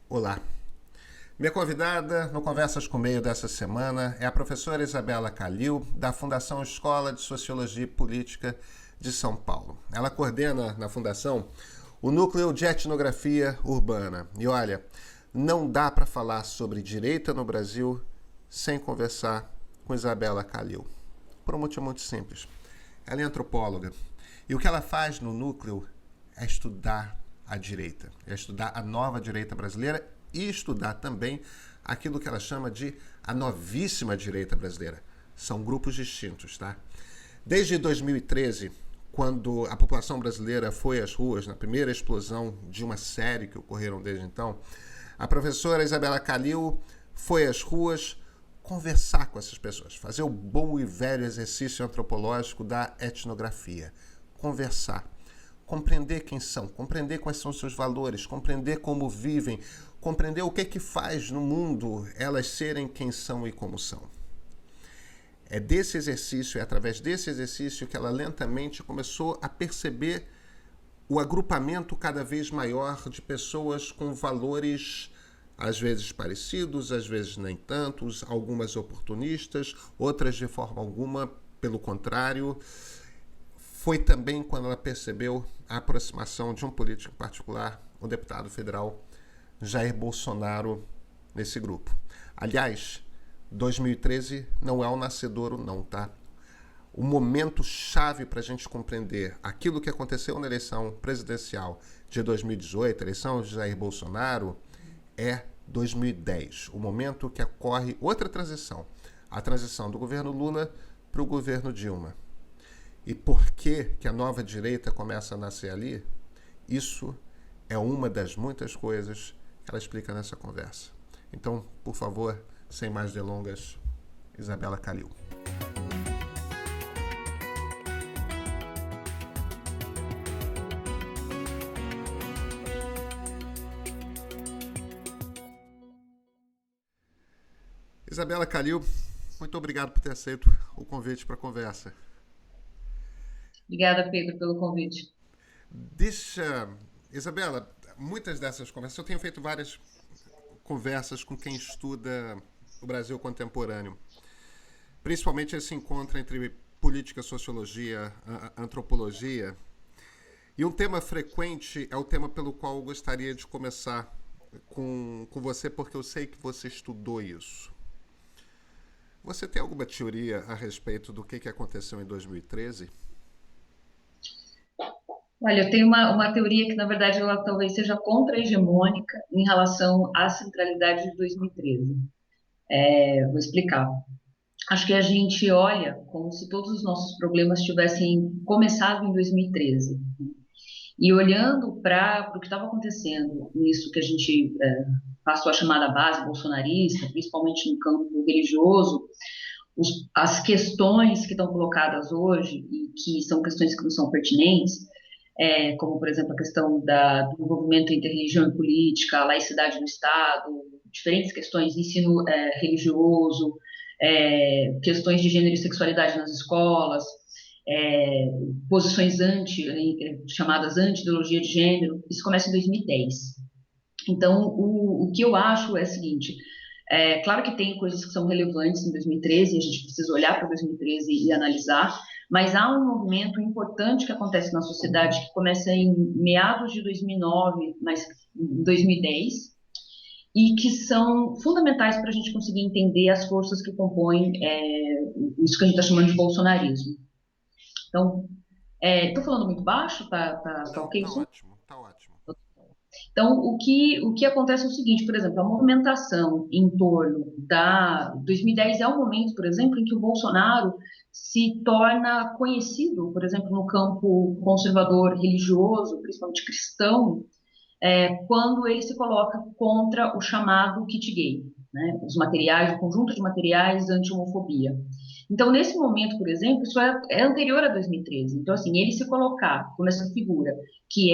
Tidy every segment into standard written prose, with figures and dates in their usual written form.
Olá. Minha convidada no Conversas com Meio dessa semana é a professora Isabela Calil, da Fundação Escola de Sociologia e Política de São Paulo. Ela coordena na Fundação o Núcleo de Etnografia Urbana. E olha, não dá para falar sobre direita no Brasil sem conversar com Isabela Calil. Por um motivo muito simples. Ela é antropóloga. E o que ela faz no núcleo é estudar a direita, é estudar a nova direita brasileira e estudar também aquilo que ela chama de a novíssima direita brasileira. São grupos distintos, tá? Desde 2013, quando a população brasileira foi às ruas, na primeira explosão de uma série que ocorreram desde então, a professora Isabela Calil foi às ruas conversar com essas pessoas, fazer o bom e velho exercício antropológico da etnografia, conversar, compreender quem são, compreender quais são os seus valores, compreender como vivem, compreender o que faz no mundo elas serem quem são e como são. É desse exercício, é através desse exercício que ela lentamente começou a perceber o agrupamento cada vez maior de pessoas com valores às vezes parecidos, às vezes nem tantos, algumas oportunistas, outras de forma alguma, pelo contrário. Foi também quando ela percebeu a aproximação de um político em particular, o deputado federal Jair Bolsonaro, nesse grupo. Aliás, 2013 não é o nascedouro não, tá? O momento chave para a gente compreender aquilo que aconteceu na eleição presidencial de 2018, a eleição de Jair Bolsonaro, é 2010, o momento que ocorre outra transição, a transição do governo Lula para o governo Dilma. E por que a nova direita começa a nascer ali? Isso é uma das muitas coisas que ela explica nessa conversa. Então, por favor, sem mais delongas, Isabela Calil. Isabela Calil, muito obrigado por ter aceito o convite para a conversa. Obrigada, Pedro, pelo convite. Isabela, muitas dessas conversas, eu tenho feito várias conversas com quem estuda o Brasil contemporâneo. Principalmente esse encontro entre política, sociologia, antropologia. E um tema frequente é o tema pelo qual eu gostaria de começar com você, porque eu sei que você estudou isso. Você tem alguma teoria a respeito do que aconteceu em 2013? Olha, eu tenho uma teoria que, na verdade, ela talvez seja contra-hegemônica em relação à centralidade de 2013. Vou explicar. Acho que a gente olha como se todos os nossos problemas tivessem começado em 2013. E olhando para o que estava acontecendo nisso que a gente passou a chamar da base bolsonarista, principalmente no campo religioso, as questões que estão colocadas hoje e que são questões que não são pertinentes, como, por exemplo, a questão do envolvimento entre religião e política, a laicidade do Estado, diferentes questões de ensino religioso, questões de gênero e sexualidade nas escolas, posições chamadas anti-ideologia de gênero, isso começa em 2010. Então, o que eu acho é o seguinte: claro que tem coisas que são relevantes em 2013, a gente precisa olhar para 2013 e analisar, mas há um movimento importante que acontece na sociedade que começa em meados de 2009, mas em 2010, e que são fundamentais para a gente conseguir entender as forças que compõem isso que a gente está chamando de bolsonarismo. Então, estou falando muito baixo? Tá Não, ok o tá som? ótimo, tá ótimo. Então, o que acontece é o seguinte, por exemplo, a movimentação em torno da 2010 é um momento, por exemplo, em que o Bolsonaro se torna conhecido, por exemplo, no campo conservador religioso, principalmente cristão, quando ele se coloca contra o chamado kit gay, né, os materiais, o conjunto de materiais anti-homofobia. Então, nesse momento, por exemplo, isso é anterior a 2013. Então, assim, ele se colocar como essa figura que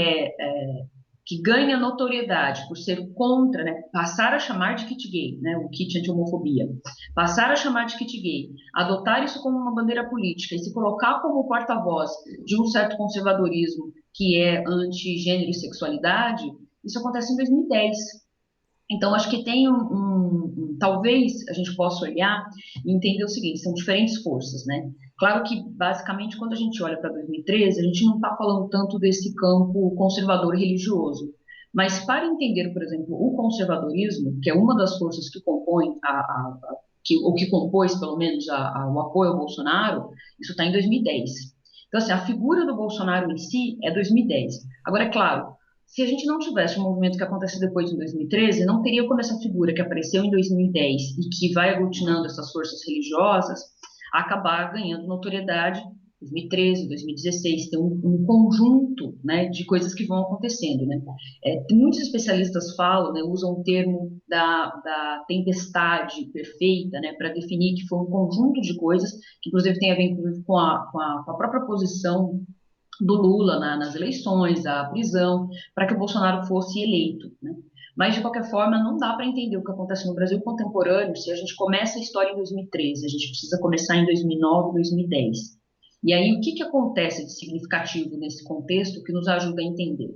que ganha notoriedade por ser contra, né, passar a chamar de kit gay, né, o kit anti-homofobia, passar a chamar de kit gay, adotar isso como uma bandeira política e se colocar como porta-voz de um certo conservadorismo que é anti-gênero e sexualidade, isso acontece em 2010. Então, acho que tem talvez a gente possa olhar e entender o seguinte, são diferentes forças, né? Claro que, basicamente, quando a gente olha para 2013, a gente não está falando tanto desse campo conservador religioso, mas para entender, por exemplo, o conservadorismo, que é uma das forças que compõe ou que compôs, pelo menos, o apoio ao Bolsonaro, isso está em 2010. Então, assim, a figura do Bolsonaro em si é 2010. Agora, é claro, se a gente não tivesse o movimento que aconteceu depois em 2013, não teria como essa figura que apareceu em 2010 e que vai aglutinando essas forças religiosas acabar ganhando notoriedade em 2013, 2016. Tem um conjunto, né, de coisas que vão acontecendo. Né? Muitos especialistas falam, né, usam o termo da tempestade perfeita, né, para definir que foi um conjunto de coisas, que inclusive tem a ver inclusive, com a própria posição do Lula nas eleições, a prisão, para que o Bolsonaro fosse eleito. Né? Mas, de qualquer forma, não dá para entender o que acontece no Brasil contemporâneo se a gente começa a história em 2013, a gente precisa começar em 2009, 2010. E aí, o que, que acontece de significativo nesse contexto que nos ajuda a entender?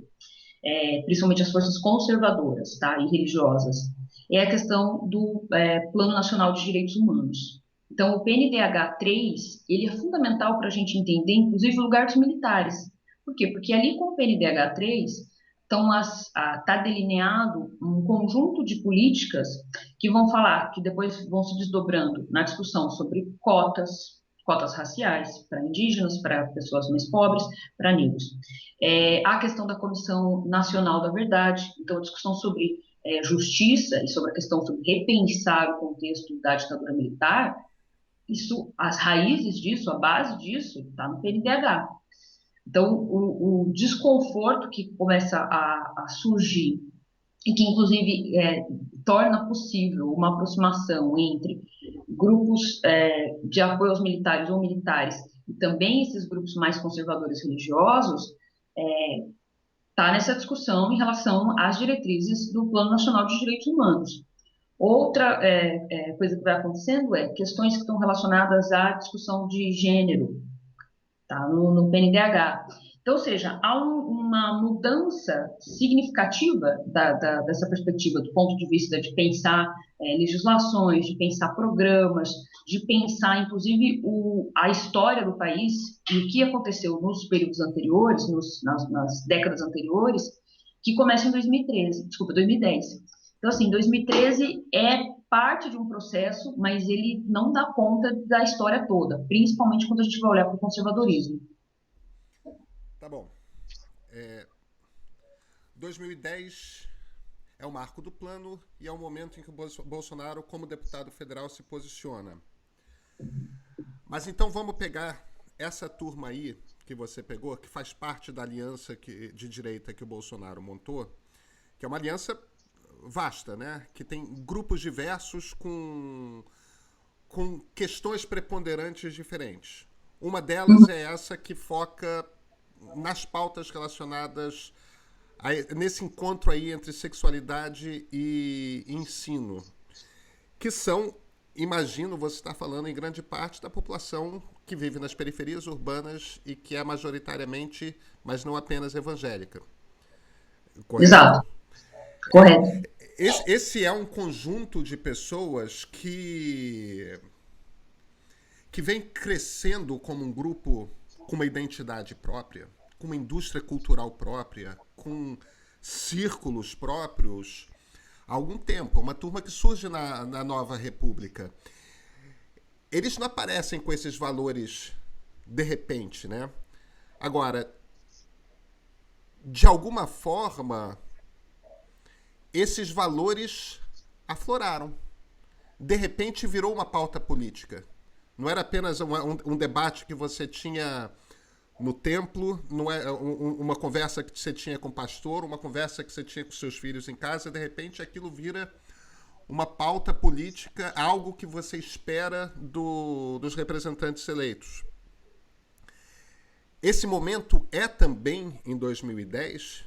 Principalmente as forças conservadoras, tá, e religiosas, é a questão do Plano Nacional de Direitos Humanos. Então, o PNDH3, ele é fundamental para a gente entender, inclusive, o lugar dos militares. Por quê? Porque ali com o PNDH3 está delineado um conjunto de políticas que vão falar, que depois vão se desdobrando na discussão sobre cotas raciais para indígenas, para pessoas mais pobres, para negros. A questão da Comissão Nacional da Verdade, então a discussão sobre justiça e sobre a questão sobre repensar o contexto da ditadura militar, isso, as raízes disso, a base disso, está no PNDH. Então, o desconforto que começa a surgir e que, inclusive, torna possível uma aproximação entre grupos de apoio aos militares ou militares e também esses grupos mais conservadores religiosos, está nessa discussão em relação às diretrizes do Plano Nacional de Direitos Humanos. Outra coisa que vai acontecendo é questões que estão relacionadas à discussão de gênero, tá? No PNDH. Então, ou seja, há uma mudança significativa dessa perspectiva, do ponto de vista de pensar legislações, de pensar programas, de pensar, inclusive, a história do país e o que aconteceu nos períodos anteriores, nas décadas anteriores, que começa em 2013, desculpa, 2010. Então, assim, 2013 é parte de um processo, mas ele não dá conta da história toda, principalmente quando a gente vai olhar para o conservadorismo. Tá bom. 2010 é o marco do plano e é o momento em que o Bolsonaro, como deputado federal, se posiciona. Mas então vamos pegar essa turma aí que você pegou, que faz parte da aliança de direita que o Bolsonaro montou, que é uma aliança vasta, né? Que tem grupos diversos com questões preponderantes diferentes. Uma delas é essa que foca nas pautas relacionadas nesse encontro aí entre sexualidade e ensino, que são, imagino, você está falando em grande parte da população que vive nas periferias urbanas e que é majoritariamente, mas não apenas evangélica. Correto? Exato, correto. Esse é um conjunto de pessoas que vem crescendo como um grupo com uma identidade própria, com uma indústria cultural própria, com círculos próprios há algum tempo. Uma turma que surge na nova república. Eles não aparecem com esses valores de repente, né? Agora, de alguma forma, esses valores afloraram. De repente virou uma pauta política. Não era apenas um debate que você tinha no templo, não é uma conversa que você tinha com o pastor, uma conversa que você tinha com seus filhos em casa, de repente aquilo vira uma pauta política, algo que você espera dos representantes eleitos. Esse momento é também em 2010,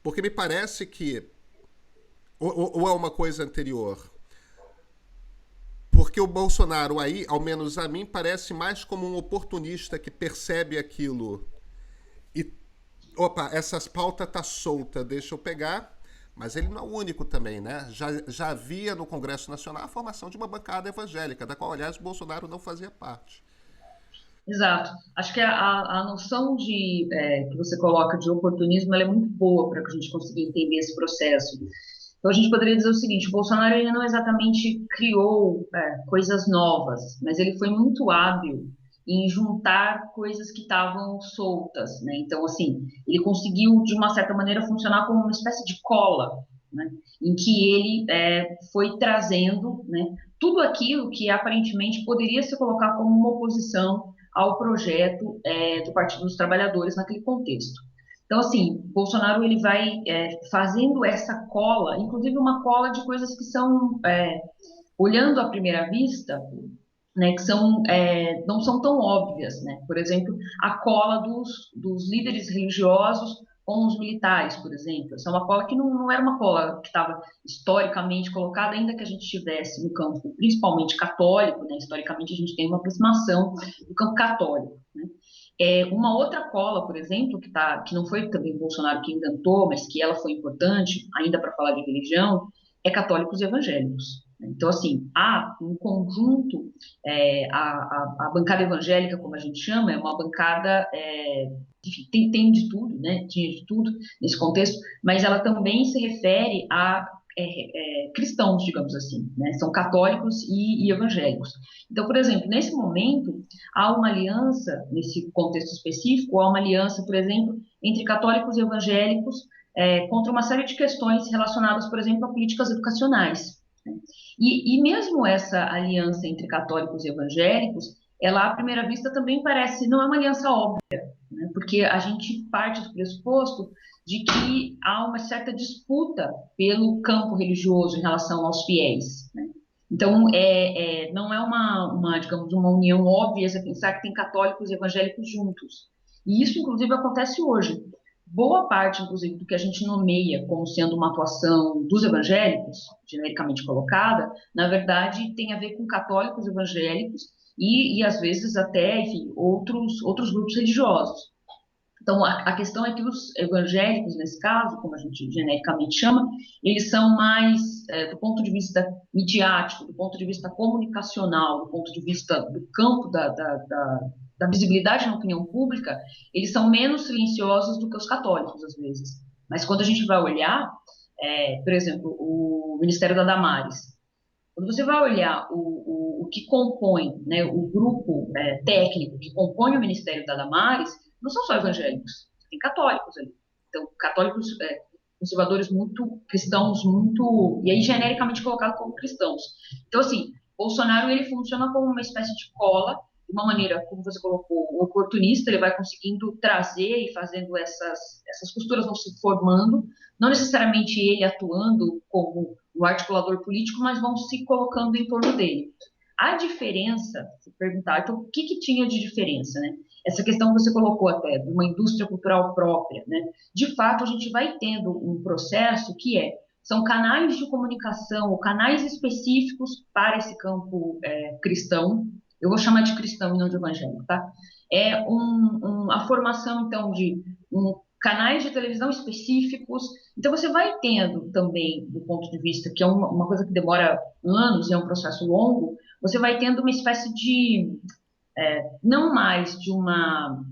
porque me parece que, ou é uma coisa anterior, porque o Bolsonaro aí, ao menos a mim, parece mais como um oportunista que percebe aquilo e, opa, essa pauta tá solta, deixa eu pegar, Mas ele não é o único também, né? Já havia no Congresso Nacional a formação de uma bancada evangélica, da qual, aliás, Bolsonaro não fazia parte. Exato. Acho que a noção que você coloca de oportunismo ela é muito boa para que a gente consiga entender esse processo. Então, a gente poderia dizer o seguinte: o Bolsonaro ele não exatamente criou coisas novas, mas ele foi muito hábil em juntar coisas que estavam soltas, né? Então, assim, ele conseguiu, de uma certa maneira, funcionar como uma espécie de cola, né? Em que ele foi trazendo, né, tudo aquilo que aparentemente poderia se colocar como uma oposição ao projeto do Partido dos Trabalhadores naquele contexto. Então, assim, Bolsonaro ele vai fazendo essa cola, inclusive uma cola de coisas que são, olhando à primeira vista, né, que não são tão óbvias, né? Por exemplo, a cola dos líderes religiosos com os militares, por exemplo. Essa é uma cola que não era uma cola que estava historicamente colocada, ainda que a gente estivesse no campo principalmente católico, né? Historicamente a gente tem uma aproximação do campo católico, né? Uma outra cola, por exemplo, que não foi também o Bolsonaro que inventou, mas que ela foi importante, ainda para falar de religião, é católicos e evangélicos. Então, assim, há um conjunto, a bancada evangélica, como a gente chama, é uma bancada, enfim, tem de tudo, né? Tinha de tudo nesse contexto, mas ela também se refere a cristãos, digamos assim, né? São católicos e evangélicos. Então, por exemplo, nesse momento, há uma aliança, nesse contexto específico, há uma aliança, por exemplo, entre católicos e evangélicos contra uma série de questões relacionadas, por exemplo, a políticas educacionais, né? E mesmo essa aliança entre católicos e evangélicos, ela à primeira vista também parece, não é uma aliança óbvia, né? Porque a gente parte do pressuposto de que há uma certa disputa pelo campo religioso em relação aos fiéis, né? Então, não é digamos, uma união óbvia você pensar que tem católicos e evangélicos juntos. E isso, inclusive, acontece hoje. Boa parte, inclusive, do que a gente nomeia como sendo uma atuação dos evangélicos, genericamente colocada, na verdade, tem a ver com católicos evangélicos e às vezes, até, enfim, outros grupos religiosos. Então, a questão é que os evangélicos, nesse caso, como a gente genericamente chama, eles são mais, do ponto de vista midiático, do ponto de vista comunicacional, do ponto de vista do campo da visibilidade na opinião pública, eles são menos silenciosos do que os católicos, às vezes. Mas quando a gente vai olhar, por exemplo, o Ministério da Damares, quando você vai olhar o que compõe, né, o grupo técnico que compõe o Ministério da Damares, não são só evangélicos, tem católicos ali. Então, católicos conservadores muito cristãos, muito, e aí genericamente colocado como cristãos. Então, assim, Bolsonaro ele funciona como uma espécie de cola, de uma maneira, como você colocou, oportunista, ele vai conseguindo trazer e fazendo essas costuras vão se formando, não necessariamente ele atuando como o articulador político, mas vão se colocando em torno dele. A diferença, se perguntar, então, o que tinha de diferença, né? Essa questão que você colocou até, de uma indústria cultural própria, né? De fato, a gente vai tendo um processo são canais de comunicação, ou canais específicos para esse campo cristão, eu vou chamar de cristão e não de evangélico, tá? A formação, então, de canais de televisão específicos. Então, você vai tendo também, do ponto de vista, que é uma coisa que demora anos, é um processo longo, você vai tendo uma espécie de, não mais de uma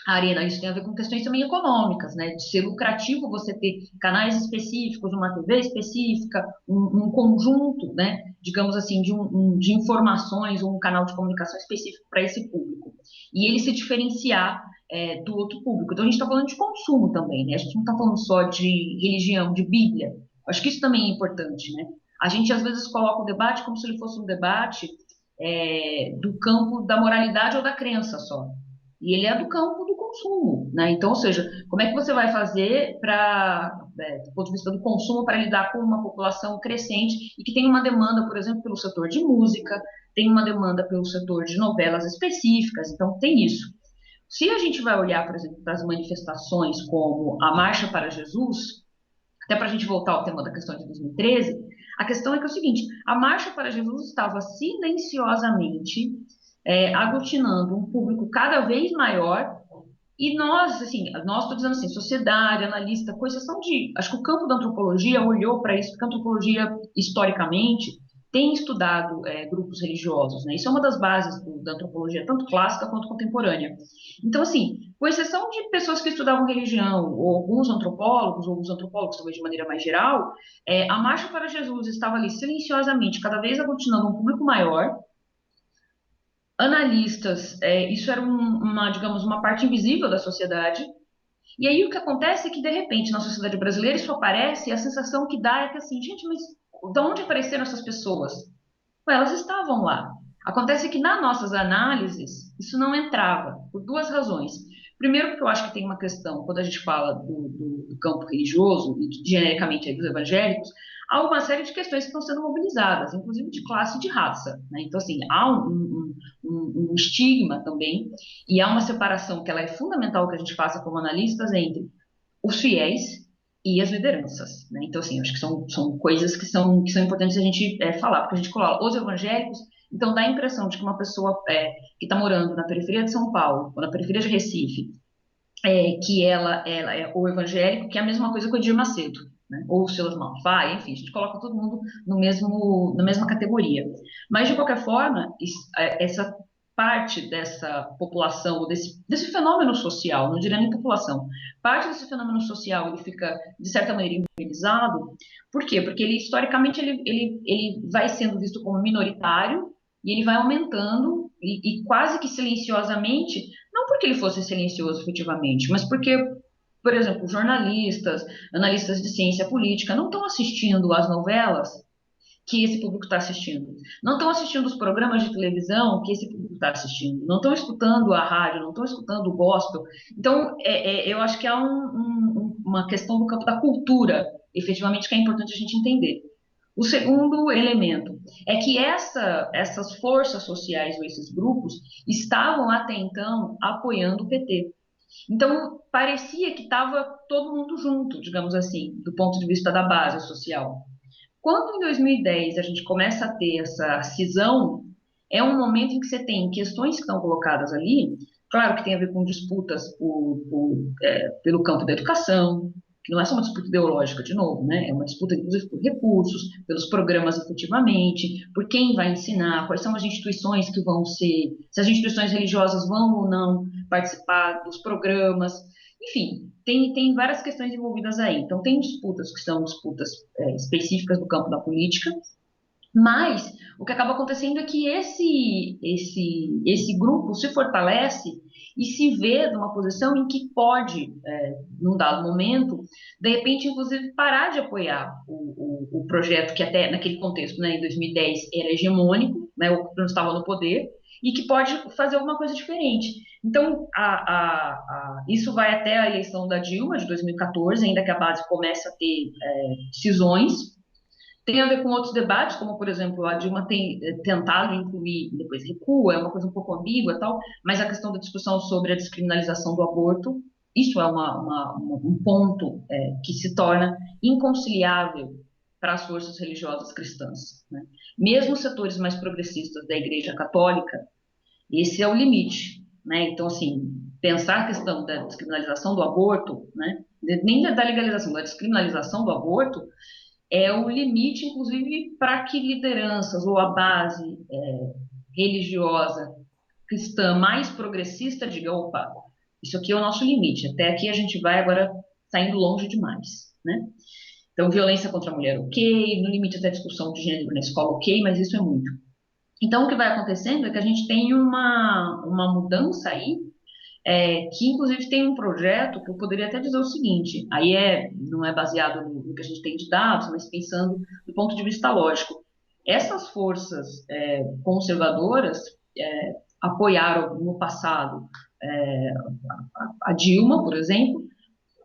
arena, isso tem a ver com questões também econômicas, né? De ser lucrativo você ter canais específicos, uma TV específica, um conjunto, né? Digamos assim, de informações, um canal de comunicação específico para esse público. E ele se diferenciar do outro público. Então, a gente está falando de consumo também, né? A gente não está falando só de religião, de Bíblia. Acho que isso também é importante, né? A gente, às vezes, coloca o debate como se ele fosse um debate do campo da moralidade ou da crença só. E ele é do campo do consumo, né? Então, ou seja, como é que você vai fazer do ponto de vista do consumo, para lidar com uma população crescente e que tem uma demanda, por exemplo, pelo setor de música, tem uma demanda pelo setor de novelas específicas, então tem isso. Se a gente vai olhar, por exemplo, para as manifestações como a Marcha para Jesus, até para a gente voltar ao tema da questão de 2013, a questão é que é o seguinte: a Marcha para Jesus estava silenciosamente aglutinando um público cada vez maior E nós, assim, nós estou dizendo assim, sociedade, analista, com exceção de, acho que o campo da antropologia olhou para isso, porque a antropologia, historicamente, tem estudado grupos religiosos, né? Isso é uma das bases da antropologia, tanto clássica quanto contemporânea. Então, assim, com exceção de pessoas que estudavam religião, ou alguns antropólogos talvez de maneira mais geral, a Marcha para Jesus estava ali silenciosamente, cada vez aglutinando um público maior, analistas, isso era digamos, uma parte invisível da sociedade. E aí o que acontece é que, de repente, na sociedade brasileira isso aparece e a sensação que dá é que assim, gente, mas de onde apareceram essas pessoas? Ué, elas estavam lá. Acontece que nas nossas análises isso não entrava, por duas razões. Primeiro, porque eu acho que tem uma questão, quando a gente fala do campo religioso, e genericamente aí dos evangélicos, há uma série de questões que estão sendo mobilizadas, inclusive de classe e de raça, né? Então, assim, há um estigma também, e há uma separação que ela é fundamental que a gente faça como analistas entre os fiéis e as lideranças, né? Então, assim, acho que são coisas que são importantes a gente falar, porque a gente coloca os evangélicos, então dá a impressão de que uma pessoa que está morando na periferia de São Paulo, ou na periferia de Recife, que ela é o evangélico, que é a mesma coisa que o Edir Macedo, né? Ou o Silas Malafaia, enfim, a gente coloca todo mundo na mesma categoria. Mas, de qualquer forma, essa parte dessa população, ou desse fenômeno social, não diria nem população, parte desse fenômeno social ele fica, de certa maneira, inviabilizado. Por quê? Porque ele, historicamente, ele vai sendo visto como minoritário e ele vai aumentando e quase que silenciosamente, não porque ele fosse silencioso efetivamente, mas porque, por exemplo, jornalistas, analistas de ciência política não estão assistindo às novelas que esse público está assistindo. Não estão assistindo os programas de televisão que esse público está assistindo. Não estão escutando a rádio, não estão escutando o gospel. Então, eu acho que há uma questão do campo da cultura, efetivamente, que é importante a gente entender. O segundo elemento é que essas forças sociais ou esses grupos estavam até então apoiando o PT. Então, parecia que estava todo mundo junto, digamos assim, do ponto de vista da base social. Quando em 2010 a gente começa a ter essa cisão, é um momento em que você tem questões que estão colocadas ali, claro que tem a ver com disputas pelo campo da educação, que não é só uma disputa ideológica, de novo, né? É uma disputa, inclusive, por recursos, pelos programas efetivamente, por quem vai ensinar, quais são as instituições que vão ser, se as instituições religiosas vão ou não participar dos programas, enfim, tem várias questões envolvidas aí. Então, tem disputas que são disputas específicas do campo da política, mas o que acaba acontecendo é que esse grupo se fortalece e se vê numa posição em que pode, num dado momento, de repente, inclusive, parar de apoiar o projeto que até naquele contexto, né, em 2010, era hegemônico, né, o que não estava no poder, e que pode fazer alguma coisa diferente. Então, isso vai até a eleição da Dilma, de 2014, ainda que a base comece a ter cisões, tem a ver com outros debates, como, por exemplo, a Dilma tem tentado incluir, depois recua, é uma coisa um pouco ambígua e tal, mas a questão da discussão sobre a descriminalização do aborto, isso é um ponto que se torna inconciliável para as forças religiosas cristãs, né? Mesmo os setores mais progressistas da Igreja Católica, esse é o limite, né? Então, assim, pensar a questão da descriminalização do aborto, né? Nem da legalização, da descriminalização do aborto, é o limite, inclusive, para que lideranças ou a base religiosa cristã mais progressista diga, opa, isso aqui é o nosso limite, até aqui a gente vai agora saindo longe demais, né? Então, violência contra a mulher, ok, no limite até discussão de gênero na escola, ok, mas isso é muito. Então, o que vai acontecendo é que a gente tem uma mudança aí que inclusive tem um projeto que eu poderia até dizer o seguinte, aí não é baseado no que a gente tem de dados, mas pensando do ponto de vista lógico. Essas forças conservadoras apoiaram no passado a Dilma, por exemplo,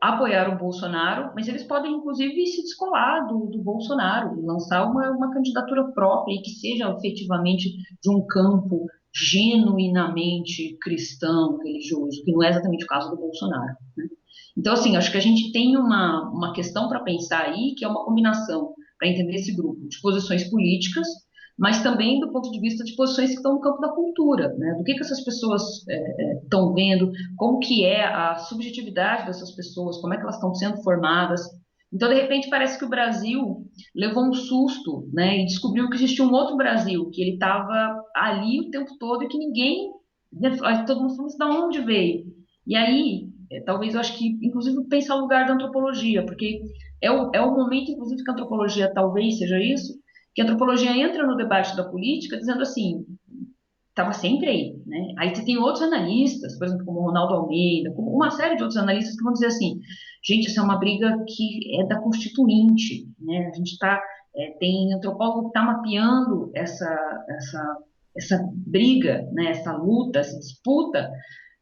apoiaram o Bolsonaro, mas eles podem, inclusive, se descolar do Bolsonaro, lançar uma candidatura própria e que seja efetivamente de um campo genuinamente cristão, religioso, que não é exatamente o caso do Bolsonaro, né? Então, assim, acho que a gente tem uma questão para pensar aí, que é uma combinação, para entender esse grupo, de posições políticas, mas também do ponto de vista de posições que estão no campo da cultura, né? Do que essas pessoas estão vendo, como que é a subjetividade dessas pessoas, como é que elas estão sendo formadas. Então, de repente, parece que o Brasil levou um susto, né? E descobriu que existia um outro Brasil, que ele estava ali o tempo todo e que ninguém, né, todo mundo falou, de onde veio? E aí, talvez eu acho que, inclusive, pensar o lugar da antropologia, porque é o momento, inclusive, que a antropologia talvez seja isso, que a antropologia entra no debate da política dizendo assim, estava sempre aí, né? Aí você tem outros analistas, por exemplo, como o Ronaldo Almeida, como uma série de outros analistas que vão dizer assim, gente, essa é uma briga que é da Constituinte, né? A gente está, tem antropólogo que está mapeando essa briga, né? Essa luta, essa disputa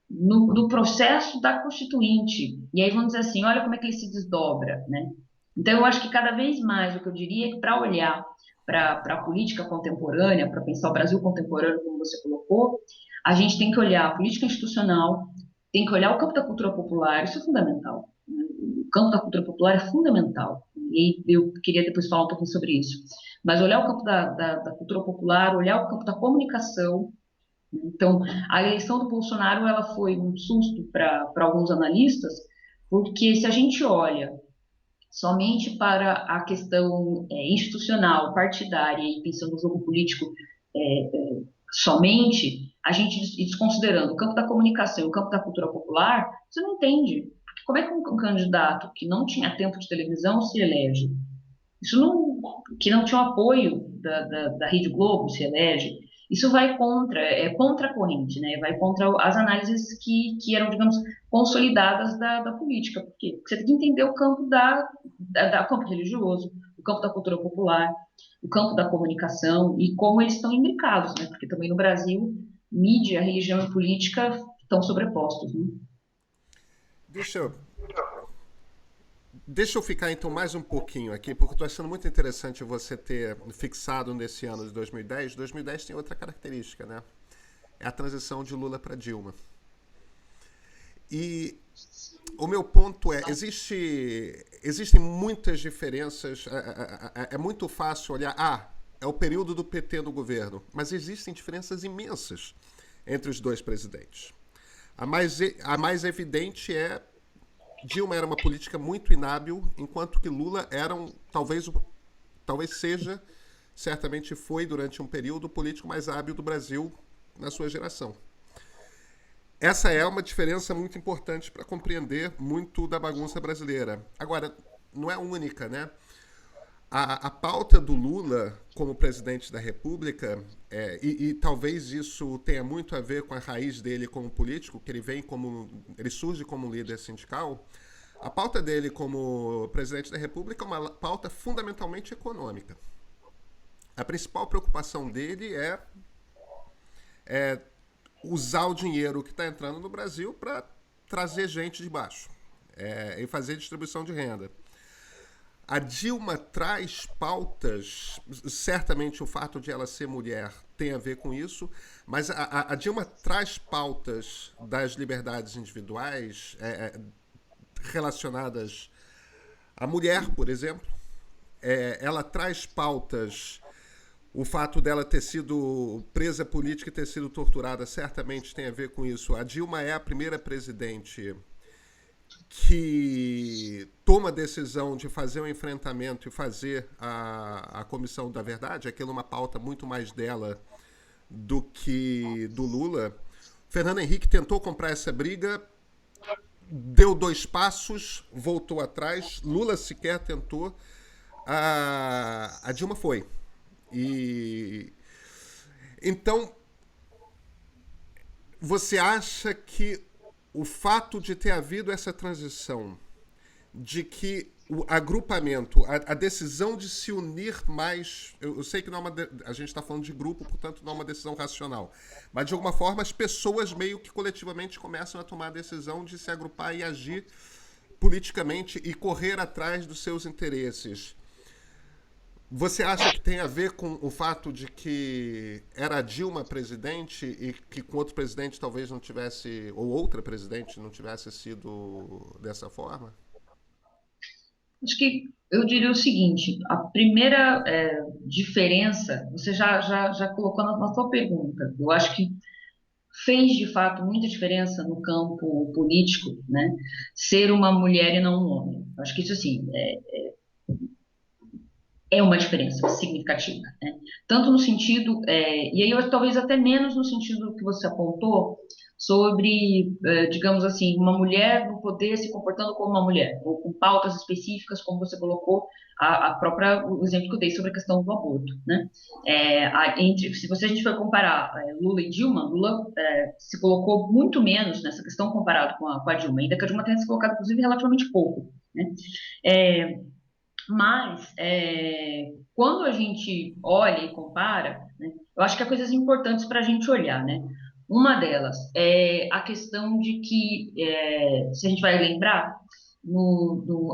no processo da Constituinte. E aí vão dizer assim, olha como é que ele se desdobra, né? Então, eu acho que cada vez mais o que eu diria é que para olhar para a política contemporânea, para pensar o Brasil contemporâneo, como você colocou, a gente tem que olhar a política institucional, tem que olhar o campo da cultura popular, isso é fundamental. Né? O campo da cultura popular é fundamental. E eu queria depois falar um pouquinho sobre isso. Mas olhar o campo da cultura popular, olhar o campo da comunicação. Então, a eleição do Bolsonaro ela foi um susto para alguns analistas, porque se a gente olha somente para a questão institucional, partidária e pensando no jogo político somente, a gente desconsiderando o campo da comunicação e o campo da cultura popular, você não entende. Porque como é que um candidato que não tinha tempo de televisão se elege? Isso não, que não tinha o apoio da Rede Globo se elege, isso vai contra, é contra a corrente, né? Vai contra as análises que eram, digamos, consolidadas da política. Por quê? Porque você tem que entender o campo o campo religioso, o campo da cultura popular, o campo da comunicação e como eles estão imbricados, né? Porque também no Brasil, mídia, religião e política estão sobrepostos, né? Deixa eu, deixa eu ficar então mais um pouquinho aqui, porque estou achando muito interessante você ter fixado nesse ano de 2010. 2010 tem outra característica, né? É a transição de Lula para Dilma. E o meu ponto é, existem muitas diferenças, é muito fácil olhar, é o período do PT no governo, mas existem diferenças imensas entre os dois presidentes. A mais evidente é Dilma era uma política muito inábil, enquanto que Lula era talvez seja, certamente foi durante um período o político mais hábil do Brasil na sua geração. Essa é uma diferença muito importante para compreender muito da bagunça brasileira. Agora, não é única, né? A pauta do Lula como presidente da República, e talvez isso tenha muito a ver com a raiz dele como político, que ele surge como líder sindical. A pauta dele como presidente da República é uma pauta fundamentalmente econômica. A principal preocupação dele é usar o dinheiro que está entrando no Brasil para trazer gente de baixo e fazer distribuição de renda. A Dilma traz pautas, certamente o fato de ela ser mulher tem a ver com isso, mas a Dilma traz pautas das liberdades individuais relacionadas à mulher, por exemplo. Ela traz pautas, o fato dela ter sido presa política e ter sido torturada certamente tem a ver com isso. A Dilma é a primeira presidente que toma a decisão de fazer o enfrentamento e fazer a Comissão da Verdade, aquilo é uma pauta muito mais dela do que do Lula. Fernando Henrique tentou comprar essa briga, deu 2 passos, voltou atrás, Lula sequer tentou, a Dilma foi. E então, você acha que o fato de ter havido essa transição, de que o agrupamento, a decisão de se unir mais, eu sei que não é a gente está falando de grupo, portanto não é uma decisão racional, mas de alguma forma as pessoas meio que coletivamente começam a tomar a decisão de se agrupar e agir politicamente e correr atrás dos seus interesses. Você acha que tem a ver com o fato de que era a Dilma presidente e que com outro presidente talvez não tivesse, ou outra presidente não tivesse sido dessa forma? Acho que eu diria o seguinte: a primeira diferença, você já colocou na sua pergunta. Eu acho que fez de fato muita diferença no campo político, né? Ser uma mulher e não um homem. Eu acho que isso assim é uma diferença significativa, né? Tanto no sentido, e aí eu, talvez até menos no sentido que você apontou sobre, digamos assim, uma mulher no poder se comportando como uma mulher, ou com pautas específicas, como você colocou a própria o exemplo que eu dei sobre a questão do aborto, né? Se você a gente for comparar Lula e Dilma, Lula se colocou muito menos nessa questão comparado com a Dilma, ainda que a Dilma tenha se colocado inclusive relativamente pouco, né? É, mas, quando a gente olha e compara, né, eu acho que há coisas importantes para a gente olhar, né? Uma delas é a questão de que, se a gente vai lembrar,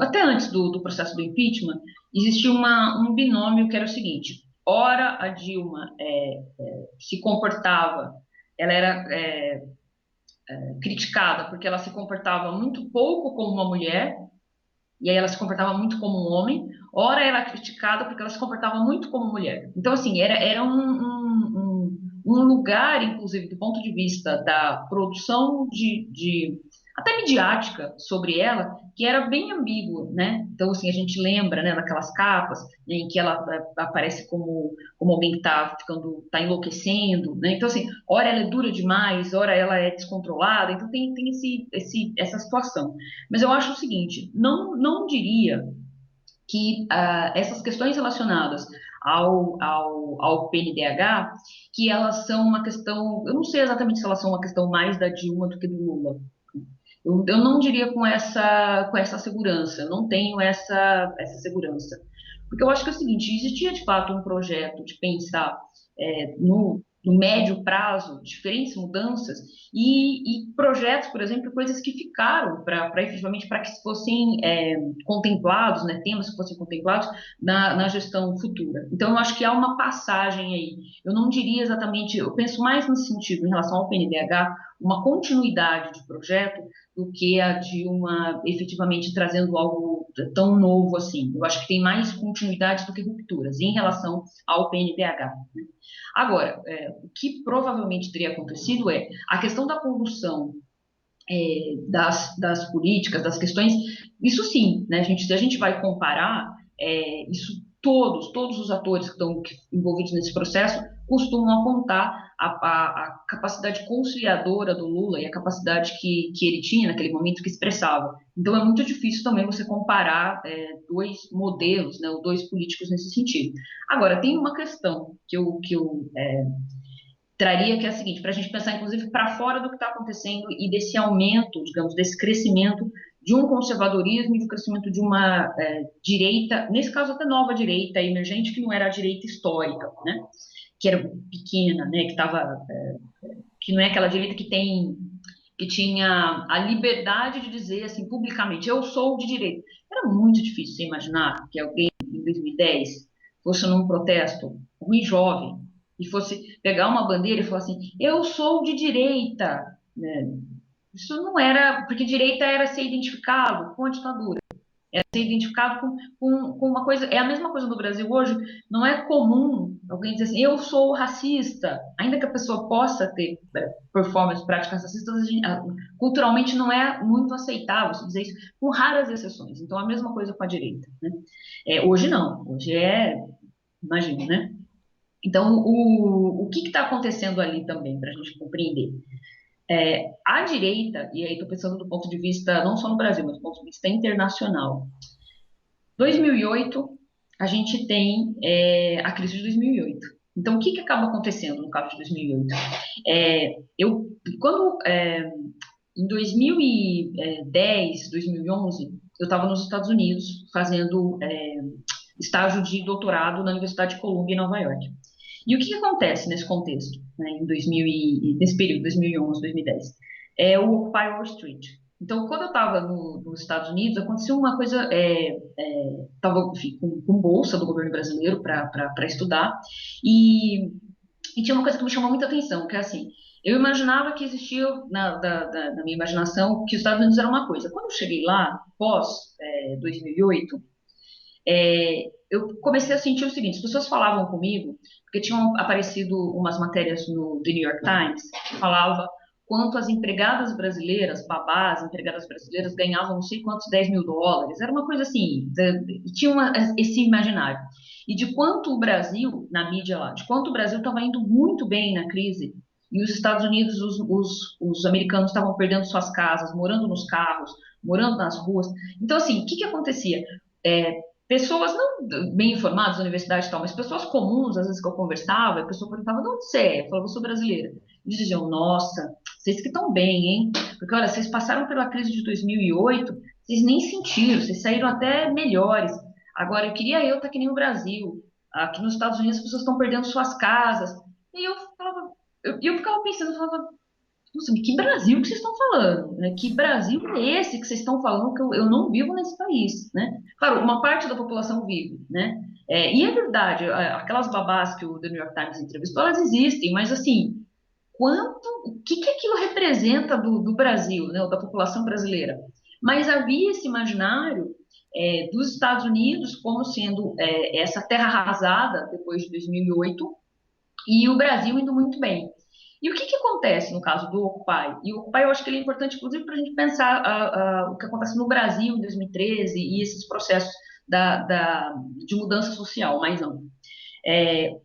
até antes do processo do impeachment, existia um binômio que era o seguinte: ora a Dilma se comportava, ela era criticada porque ela se comportava muito pouco como uma mulher, e aí ela se comportava muito como um homem, ora ela é criticada porque ela se comportava muito como mulher. Então, assim, era um lugar, inclusive, do ponto de vista da produção até midiática sobre ela, que era bem ambíguo, né? Então, assim, a gente lembra, né, daquelas capas, né, em que ela aparece como alguém que está ficando, está enlouquecendo, né? Então, assim, ora ela é dura demais, ora ela é descontrolada, então tem essa situação. Mas eu acho o seguinte, não diria que essas questões relacionadas ao PNDH, que elas são uma questão, eu não sei exatamente se elas são uma questão mais da Dilma do que do Lula. Eu não diria com essa segurança, eu não tenho essa segurança. Porque eu acho que é o seguinte, existia de fato um projeto de pensar no médio prazo diferentes mudanças e projetos, por exemplo, coisas que ficaram para efetivamente para que fossem contemplados, né, temas que fossem contemplados na gestão futura. Então, eu acho que há uma passagem aí. Eu não diria exatamente, eu penso mais nesse sentido, em relação ao PNDH, uma continuidade de projeto do que a de uma efetivamente trazendo algo tão novo assim. Eu acho que tem mais continuidades do que rupturas em relação ao PNDH. Né? Agora, o que provavelmente teria acontecido é a questão da condução das políticas, das questões, isso sim, né, se a gente vai comparar, isso todos os atores que estão envolvidos nesse processo costumam apontar a capacidade conciliadora do Lula e a capacidade que ele tinha naquele momento que expressava. Então é muito difícil também você comparar dois modelos, né, ou dois políticos nesse sentido. Agora, tem uma questão que eu traria, que é a seguinte, para a gente pensar, inclusive, para fora do que está acontecendo e desse aumento, digamos, desse crescimento de um conservadorismo e do crescimento de uma direita, nesse caso até nova direita, emergente, que não era a direita histórica, né? Que era pequena, né? Que não é aquela direita que tinha a liberdade de dizer assim publicamente, eu sou de direita. Era muito difícil você imaginar que alguém em 2010 fosse num protesto, muito jovem, e fosse pegar uma bandeira e falar assim, eu sou de direita, né? Isso não era, porque direita era ser identificado com a ditadura, ser identificado com uma coisa. É a mesma coisa no Brasil hoje. Não é comum alguém dizer assim, eu sou racista. Ainda que a pessoa possa ter performance, práticas racistas, culturalmente não é muito aceitável se dizer isso, com raras exceções. Então, a mesma coisa com a direita. Né? Hoje não. Hoje imagina, né? Então, o que está acontecendo ali também, para a gente compreender? A direita, e aí estou pensando do ponto de vista, não só no Brasil, mas do ponto de vista internacional, 2008, a gente tem a crise de 2008. Então, o que acaba acontecendo no caso de 2008? Quando em 2010, 2011, eu estava nos Estados Unidos fazendo estágio de doutorado na Universidade de Columbia, em Nova York. E o que acontece nesse contexto, né, nesse período, 2011, 2010? É o Occupy Wall Street. Então, quando eu estava nos Estados Unidos, aconteceu uma coisa, estava com bolsa do governo brasileiro para estudar, e tinha uma coisa que me chamou muita atenção, que é assim, eu imaginava que existia, na minha imaginação, que os Estados Unidos era uma coisa. Quando eu cheguei lá, pós 2008, Eu comecei a sentir o seguinte: as pessoas falavam comigo, porque tinham aparecido umas matérias no The New York Times que falava quanto as empregadas brasileiras, babás, empregadas brasileiras ganhavam não sei quantos 10 mil dólares, era uma coisa assim, tinha esse imaginário. E de quanto o Brasil, na mídia lá, de quanto o Brasil estava indo muito bem na crise, e os Estados Unidos, os americanos estavam perdendo suas casas, morando nos carros, morando nas ruas. Então, assim, o que que acontecia? É, pessoas não bem informadas da universidade e tal, mas pessoas comuns, às vezes que eu conversava, a pessoa perguntava, de onde você é? Eu falava, eu sou brasileira. Eles diziam, nossa, vocês que estão bem, hein? Porque, olha, vocês passaram pela crise de 2008, vocês nem sentiram, vocês saíram até melhores. Agora, eu queria eu estar que nem o Brasil. Aqui nos Estados Unidos, as pessoas estão perdendo suas casas. E eu falava, eu ficava pensando, eu falava, nossa, que Brasil que vocês estão falando? Né? Que Brasil é esse que vocês estão falando que eu não vivo nesse país, né? Claro, uma parte da população vive, né? E é verdade, aquelas babás que o The New York Times entrevistou, elas existem, mas assim, o que que aquilo representa do Brasil, né? Ou da população brasileira? Mas havia esse imaginário dos Estados Unidos como sendo essa terra arrasada depois de 2008 e o Brasil indo muito bem. E o que que acontece no caso do Occupy? E o Occupy eu acho que ele é importante, inclusive, para a gente pensar o que acontece no Brasil em 2013 e esses processos de mudança social mais amplo.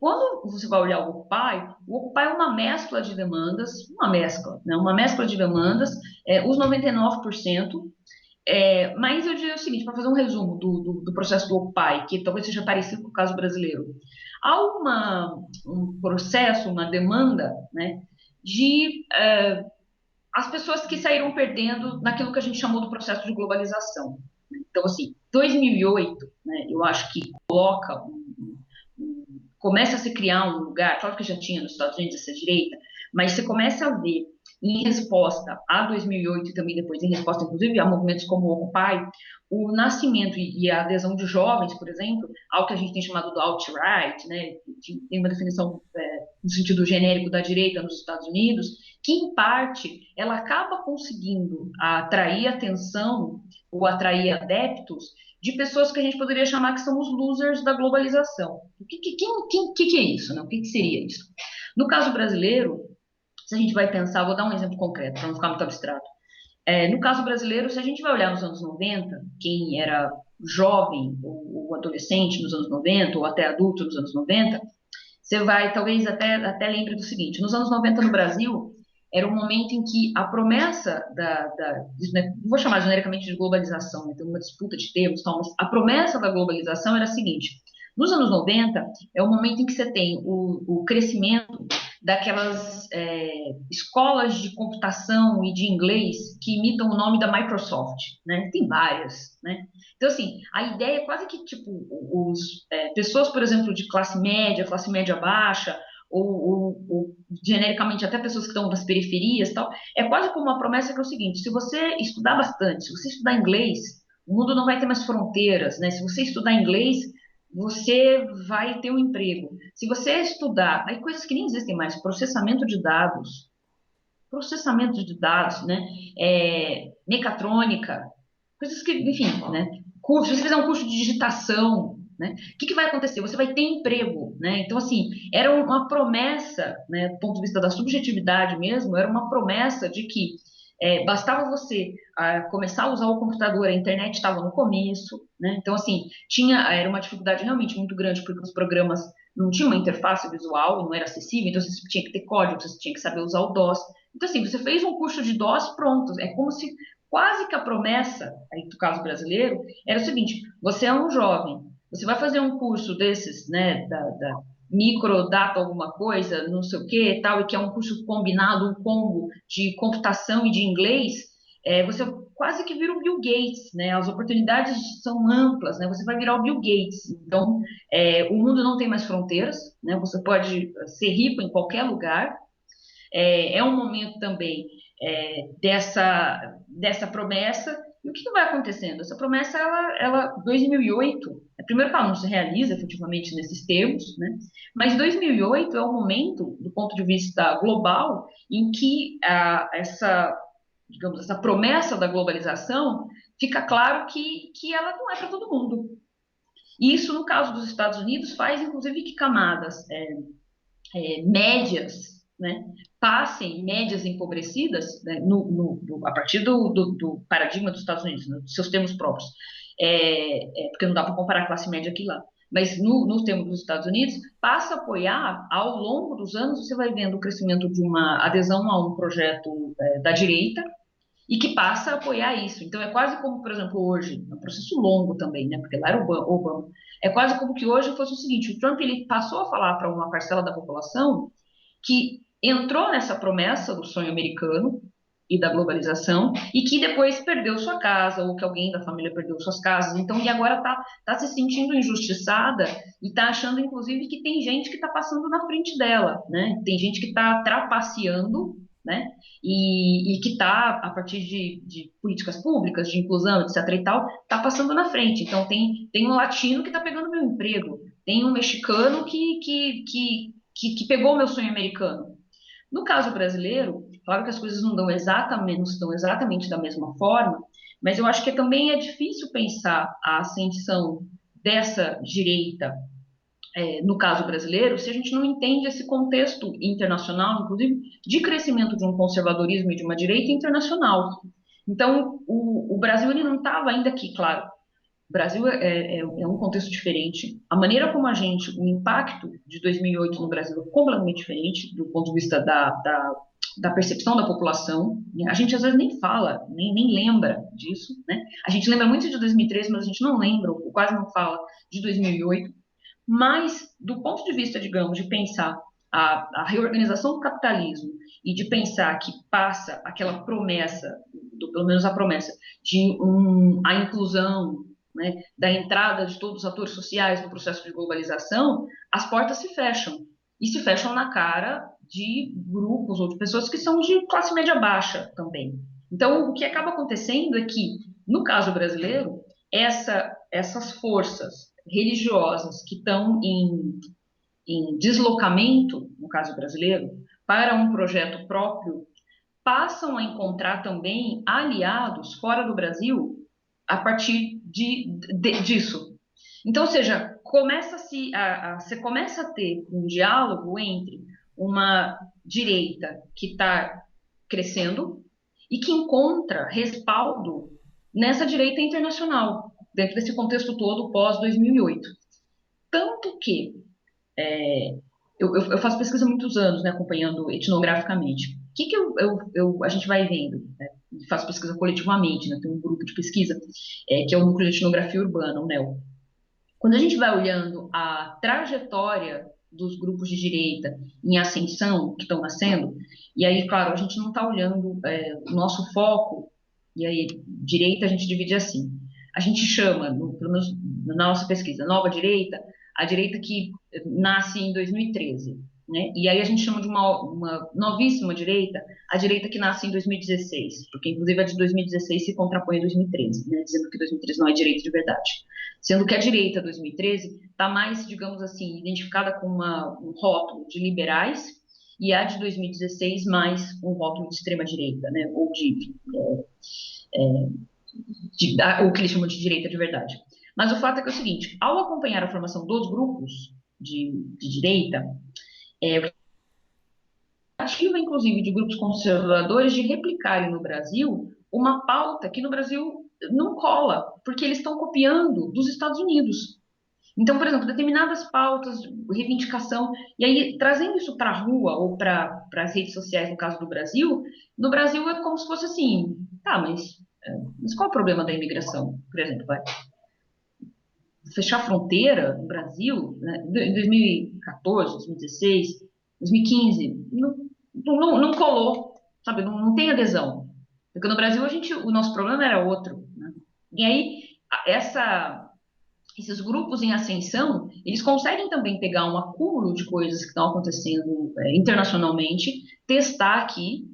Quando você vai olhar o Occupy é uma mescla de demandas, uma mescla, né? Uma mescla de demandas, os 99%, mas eu diria o seguinte, para fazer um resumo do processo do Occupy, que talvez seja parecido com o caso brasileiro. Há um processo, uma demanda, né, de as pessoas que saíram perdendo naquilo que a gente chamou do processo de globalização. Então, assim, 2008, né, eu acho que coloca começa a se criar um lugar, claro que já tinha nos Estados Unidos essa direita, mas você começa a ver, em resposta a 2008 e também depois em resposta, inclusive, a movimentos como o Occupy, o nascimento e a adesão de jovens, por exemplo, ao que a gente tem chamado do alt-right, né, que tem uma definição no sentido genérico da direita nos Estados Unidos, que, em parte, ela acaba conseguindo atrair atenção ou atrair adeptos de pessoas que a gente poderia chamar que são os losers da globalização. O que é isso? Né? O que seria isso? No caso brasileiro, se a gente vai pensar, vou dar um exemplo concreto para não ficar muito abstrato. No caso brasileiro, se a gente vai olhar nos anos 90, quem era jovem ou adolescente nos anos 90, ou até adulto nos anos 90, você vai, talvez até lembre do seguinte: nos anos 90 no Brasil, era um momento em que a promessa não vou chamar genericamente de globalização, né, tem uma disputa de termos, tal, mas a promessa da globalização era a seguinte: nos anos 90 é o momento em que você tem o crescimento daquelas escolas de computação e de inglês que imitam o nome da Microsoft, né? Tem várias, né? Então, assim, a ideia é quase que, tipo, pessoas, por exemplo, de classe média baixa, ou genericamente até pessoas que estão das periferias, tal, é quase como uma promessa que é o seguinte: se você estudar bastante, se você estudar inglês, o mundo não vai ter mais fronteiras, né? Se você estudar inglês, você vai ter um emprego. Se você estudar, aí coisas que nem existem mais, processamento de dados, né? Mecatrônica, coisas que, enfim, né? Curso, se você fizer um curso de digitação, né? O que que vai acontecer? Você vai ter emprego, né? Então, assim, era uma promessa, né? Do ponto de vista da subjetividade mesmo, era uma promessa de que bastava você começar a usar o computador, a internet estava no começo, né? Então, assim, era uma dificuldade realmente muito grande, porque os programas não tinham uma interface visual, não era acessível, então você tinha que ter código, você tinha que saber usar o DOS. Então, assim, você fez um curso de DOS, pronto. É como se quase que a promessa, aí do caso brasileiro, era o seguinte: você é um jovem, você vai fazer um curso desses, né, da microdata alguma coisa, não sei o que, tal, e que é um curso combinado, um combo de computação e de inglês, você quase que vira o Bill Gates, né? As oportunidades são amplas, né? Você vai virar o Bill Gates. Então, o mundo não tem mais fronteiras, né? Você pode ser rico em qualquer lugar. É um momento também dessa promessa. E o que vai acontecendo? Essa promessa, 2008, primeiro que ela não se realiza efetivamente nesses termos, né? Mas 2008 é o momento, do ponto de vista global, em que digamos, essa promessa da globalização fica claro que ela não é para todo mundo. E isso, no caso dos Estados Unidos, faz inclusive que camadas médias, né, passem, médias empobrecidas, né, a partir do paradigma dos Estados Unidos, né, dos seus termos próprios, porque não dá para comparar a classe média aqui e lá, mas no termo dos Estados Unidos, passa a apoiar, ao longo dos anos, você vai vendo o crescimento de uma adesão a um projeto da direita, e que passa a apoiar isso. Então, é quase como, por exemplo, hoje, é um processo longo também, né, porque lá era Obama, é quase como que hoje fosse o seguinte, o Trump ele passou a falar para uma parcela da população que entrou nessa promessa do sonho americano e da globalização e que depois perdeu sua casa ou que alguém da família perdeu suas casas, então e agora tá se sentindo injustiçada e tá achando inclusive que tem gente que está passando na frente dela, né? Tem gente que está trapaceando, né? E que está a partir de políticas públicas, de inclusão, etc. e tal, está passando na frente. Então tem um latino que está pegando meu emprego, tem um mexicano que pegou o meu sonho americano. No caso brasileiro, claro que as coisas não estão exatamente da mesma forma, mas eu acho que também é difícil pensar a ascensão dessa direita, no caso brasileiro, se a gente não entende esse contexto internacional, inclusive, de crescimento de um conservadorismo e de uma direita internacional. Então, o Brasil ele não estava ainda aqui, claro, o Brasil é um contexto diferente. A maneira como o impacto de 2008 no Brasil é completamente diferente do ponto de vista da percepção da população. A gente às vezes nem fala, nem lembra disso, né? A gente lembra muito de 2013, mas a gente não lembra, ou quase não fala de 2008. Mas, do ponto de vista, digamos, de pensar a reorganização do capitalismo e de pensar que passa aquela promessa, pelo menos a promessa, de a inclusão, né, da entrada de todos os atores sociais no processo de globalização, as portas se fecham. E se fecham na cara de grupos ou de pessoas que são de classe média baixa também. Então, o que acaba acontecendo é que, no caso brasileiro, essas forças religiosas que estão em deslocamento, no caso brasileiro, para um projeto próprio, passam a encontrar também aliados fora do Brasil a partir disso. Então, ou seja, você começa a ter um diálogo entre uma direita que está crescendo e que encontra respaldo nessa direita internacional, dentro desse contexto todo pós-2008. Tanto que eu faço pesquisa há muitos anos, né, acompanhando etnograficamente. O que a gente vai vendo? Né? Faço pesquisa coletivamente, né, tem um grupo de pesquisa que é o Núcleo de Etnografia Urbana, o NEL. Quando a gente vai olhando a trajetória dos grupos de direita em ascensão que estão nascendo, e aí, claro, a gente não está olhando o nosso foco, e aí, direita a gente divide assim. A gente chama, pelo menos na nossa pesquisa, nova direita, a direita que nasce em 2013. Né? E aí a gente chama de uma novíssima direita, a direita que nasce em 2016, porque inclusive a de 2016 se contrapõe a 2013, né? Dizendo que 2013 não é direita de verdade. Sendo que a direita 2013 está mais, digamos assim, identificada com um rótulo de liberais, e a de 2016 mais um rótulo de extrema-direita, né? Ou o que eles chamam de direita de verdade. Mas o fato é que é o seguinte, ao acompanhar a formação dos grupos de direita, tentativa, inclusive, de grupos conservadores de replicarem no Brasil uma pauta que no Brasil não cola, porque eles estão copiando dos Estados Unidos. Então, por exemplo, determinadas pautas, reivindicação, e aí trazendo isso para a rua ou para as redes sociais, no caso do Brasil, no Brasil é como se fosse assim, tá, mas qual é o problema da imigração, por exemplo? Vai fechar a fronteira no Brasil, né, em 2014, 2016, 2015, não colou, sabe? Não tem adesão. Porque no Brasil o nosso problema era outro. Né? E aí, esses grupos em ascensão, eles conseguem também pegar um acúmulo de coisas que estão acontecendo internacionalmente, testar aqui,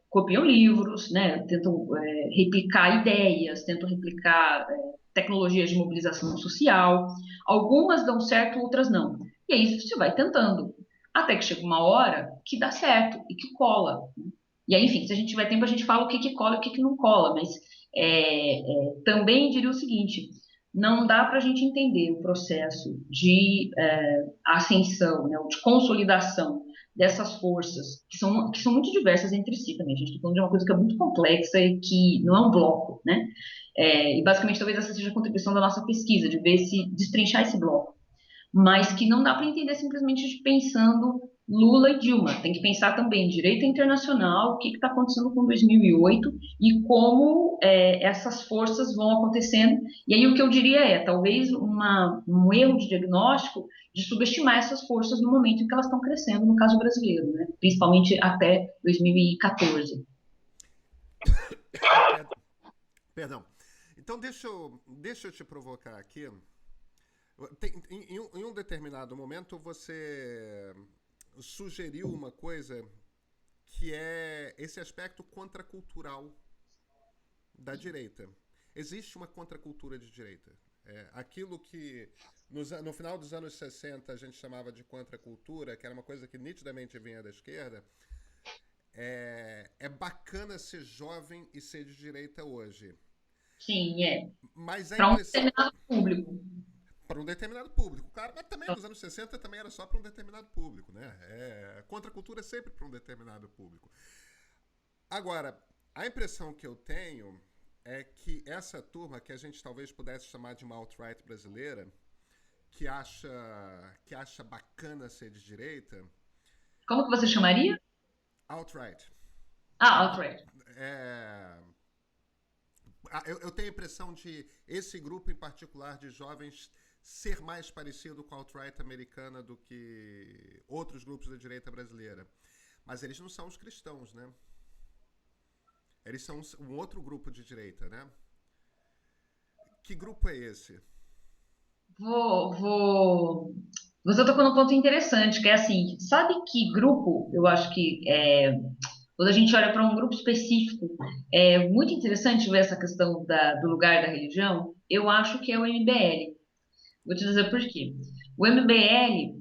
copiam livros, né, tentam replicar ideias, tentam replicar tecnologias de mobilização social. Algumas dão certo, outras não. E aí você vai tentando, até que chega uma hora que dá certo e que cola. E aí, enfim, se a gente tiver tempo, a gente fala o que cola e o que não cola, mas também diria o seguinte, não dá para a gente entender o processo de ascensão, né, de consolidação dessas forças, que são muito diversas entre si também. A gente está falando de uma coisa que é muito complexa e que não é um bloco, né? E basicamente talvez essa seja a contribuição da nossa pesquisa, de ver se destrinchar esse bloco, mas que não dá para entender simplesmente pensando Lula e Dilma. Tem que pensar também direito internacional, o que está acontecendo com 2008 e como essas forças vão acontecendo. E aí o que eu diria talvez um erro de diagnóstico de subestimar essas forças no momento em que elas estão crescendo, no caso brasileiro, né? Principalmente até 2014. Perdão. Então, deixa eu te provocar aqui. Em um determinado momento, você sugeriu uma coisa que é esse aspecto contracultural da direita. Existe uma contracultura de direita. Aquilo que no final dos anos 60 a gente chamava de contracultura, que era uma coisa que nitidamente vinha da esquerda, é bacana ser jovem e ser de direita hoje. Sim, Mas a para um impressão. determinado público. Para um determinado público. Claro, mas também nos anos 60 também era só para um determinado público, né? Contracultura é sempre para um determinado público. Agora, a impressão que eu tenho é que essa turma, que a gente talvez pudesse chamar de uma alt-right brasileira, que acha bacana ser de direita. Como que você chamaria? Alt-right. Outright. Eu tenho a impressão de esse grupo em particular de jovens ser mais parecido com a alt-right americana do que outros grupos da direita brasileira. Mas eles não são os cristãos, né? Eles são um outro grupo de direita, né? Que grupo é esse? Você tocou num ponto interessante, que é assim, sabe que grupo, eu acho que quando a gente olha para um grupo específico, é muito interessante ver essa questão do lugar da religião, eu acho que é o MBL. Vou te dizer por quê. O MBL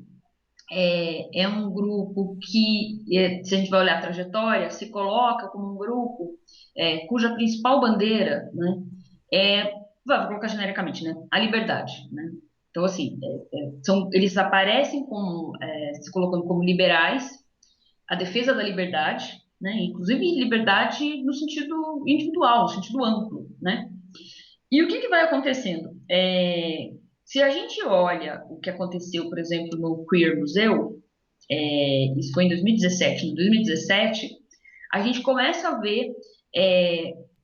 é um grupo que, se a gente vai olhar a trajetória, se coloca como um grupo cuja principal bandeira, né, vou colocar genericamente, né, a liberdade, né? Então, assim, eles aparecem como, se colocando como liberais, a defesa da liberdade, né, inclusive liberdade no sentido individual, no sentido amplo, né? E o que vai acontecendo? Se a gente olha o que aconteceu, por exemplo, no Queer Museu, isso foi em 2017. Em 2017, a gente começa a ver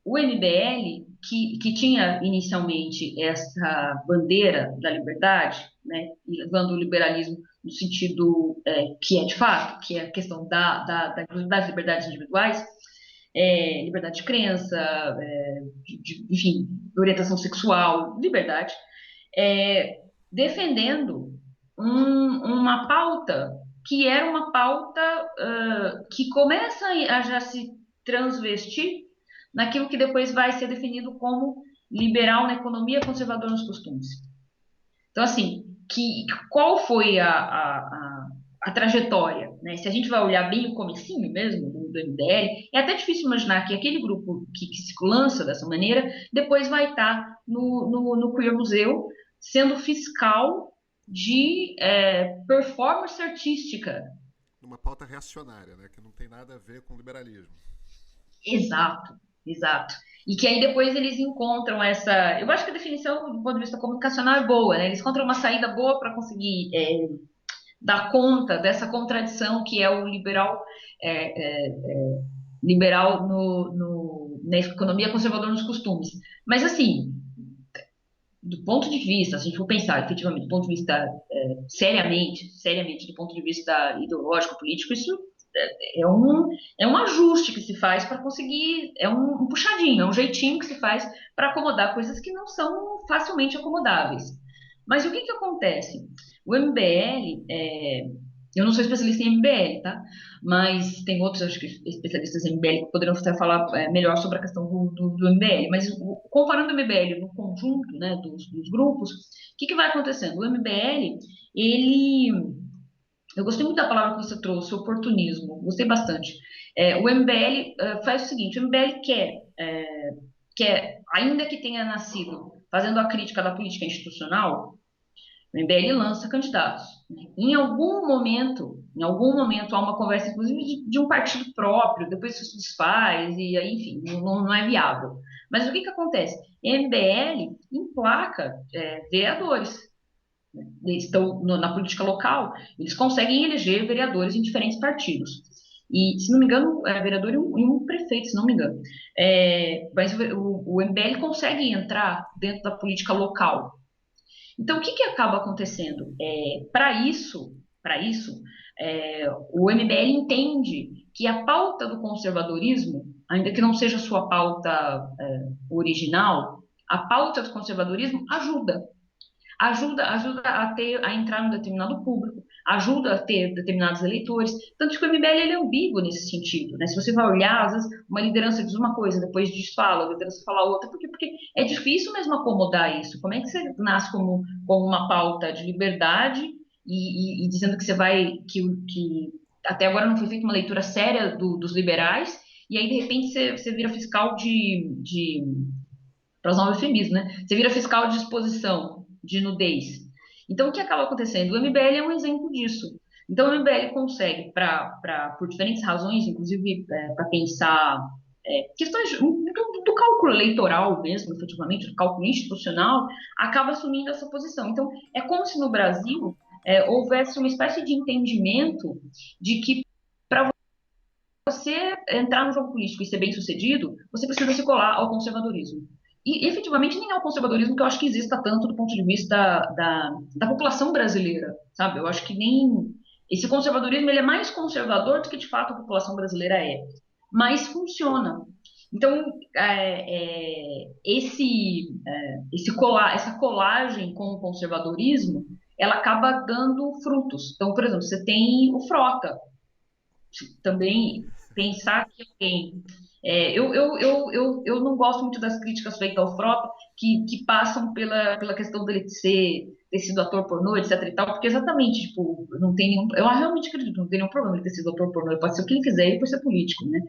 o MBL, que tinha inicialmente essa bandeira da liberdade, né, levando o liberalismo no sentido que é de fato, que é a questão das liberdades individuais, liberdade de crença, enfim, orientação sexual, liberdade, defendendo uma pauta que era uma pauta que começa a já se transvestir naquilo que depois vai ser definido como liberal na economia, conservador nos costumes. Então, assim, qual foi a trajetória, né? Se a gente vai olhar bem o comecinho mesmo do MBL, é até difícil imaginar que aquele grupo que se lança dessa maneira, depois vai estar no Queer Museu, sendo fiscal de performance artística. Uma pauta reacionária, né? Que não tem nada a ver com liberalismo. Exato, exato. E que aí depois eles encontram essa. Eu acho que a definição, do ponto de vista comunicacional, é boa, né? Eles encontram uma saída boa para conseguir dar conta dessa contradição que é o liberal, liberal na economia, conservador nos costumes. Mas, assim, do ponto de vista, se a gente for pensar efetivamente, do ponto de vista seriamente, do ponto de vista ideológico, político, isso é um ajuste que se faz para conseguir, é um puxadinho, é um jeitinho que se faz para acomodar coisas que não são facilmente acomodáveis. Mas o que acontece? O MBL, eu não sou especialista em MBL, tá? Mas tem outros, acho que, especialistas em MBL que poderiam até falar melhor sobre a questão do MBL. Mas comparando o MBL no conjunto, né, dos grupos, o que vai acontecendo? O MBL, eu gostei muito da palavra que você trouxe, oportunismo, gostei bastante. O MBL faz o seguinte, o MBL quer, ainda que tenha nascido fazendo a crítica da política institucional, o MBL lança candidatos. Em algum momento há uma conversa, inclusive, de um partido próprio, depois isso se desfaz, e aí, enfim, não é viável. Mas o que acontece? O MBL emplaca vereadores. Eles estão na política local, eles conseguem eleger vereadores em diferentes partidos. E, se não me engano, é vereador e um prefeito, se não me engano. Mas o MBL consegue entrar dentro da política local. Então, o que acaba acontecendo? Para isso, o MBL entende que a pauta do conservadorismo, ainda que não seja a sua pauta original, a pauta do conservadorismo ajuda a entrar num determinado público, ajuda a ter determinados eleitores, tanto que o MBL ele é ambíguo nesse sentido, né? Se você vai olhar, às vezes uma liderança diz uma coisa, depois desfala, a liderança fala outra, porque é difícil mesmo acomodar isso. Como é que você nasce como uma pauta de liberdade e dizendo que você vai, que até agora não foi feita uma leitura séria dos liberais, e aí de repente você vira fiscal para usar um eufemismo, né? Você vira fiscal de exposição, de nudez. Então, o que acaba acontecendo? O MBL é um exemplo disso. Então, o MBL consegue, por diferentes razões, inclusive para pensar questões do cálculo eleitoral mesmo, efetivamente, do cálculo institucional, acaba assumindo essa posição. Então, é como se no Brasil houvesse uma espécie de entendimento de que para você entrar no jogo político e ser bem-sucedido, você precisa se colar ao conservadorismo. E efetivamente nem é o conservadorismo que eu acho que exista tanto do ponto de vista da população brasileira, sabe? Eu acho que nem esse conservadorismo ele é mais conservador do que de fato a população brasileira é, mas funciona. Então, essa colagem com o conservadorismo, ela acaba dando frutos. Então, por exemplo, você tem o Frota, também pensar que alguém. Eu não gosto muito das críticas feitas ao Frota, que passam pela questão dele ter sido ator pornô, etc e tal, porque exatamente, tipo, não tem nenhum. Eu realmente acredito, não tem nenhum problema ele ter sido ator pornô, ele pode ser o que ele quiser, ele pode ser político, né?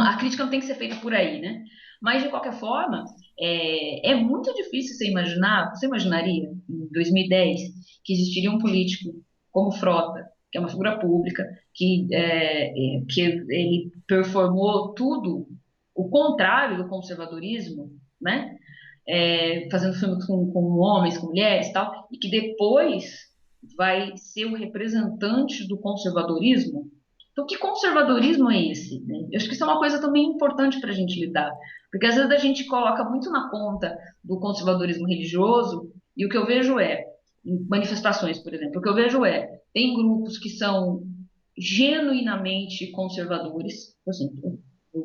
A crítica não tem que ser feita por aí, né? Mas, de qualquer forma, é muito difícil você imaginaria, em 2010, que existiria um político como Frota, que é uma figura pública, que ele performou tudo o contrário do conservadorismo, né? Fazendo filmes com homens, com mulheres e tal, e que depois vai ser o representante do conservadorismo. Então, que conservadorismo é esse, né? Eu acho que isso é uma coisa também importante para a gente lidar, porque às vezes a gente coloca muito na conta do conservadorismo religioso, e o que eu vejo em manifestações, por exemplo, o que eu vejo tem grupos que são genuinamente conservadores, assim,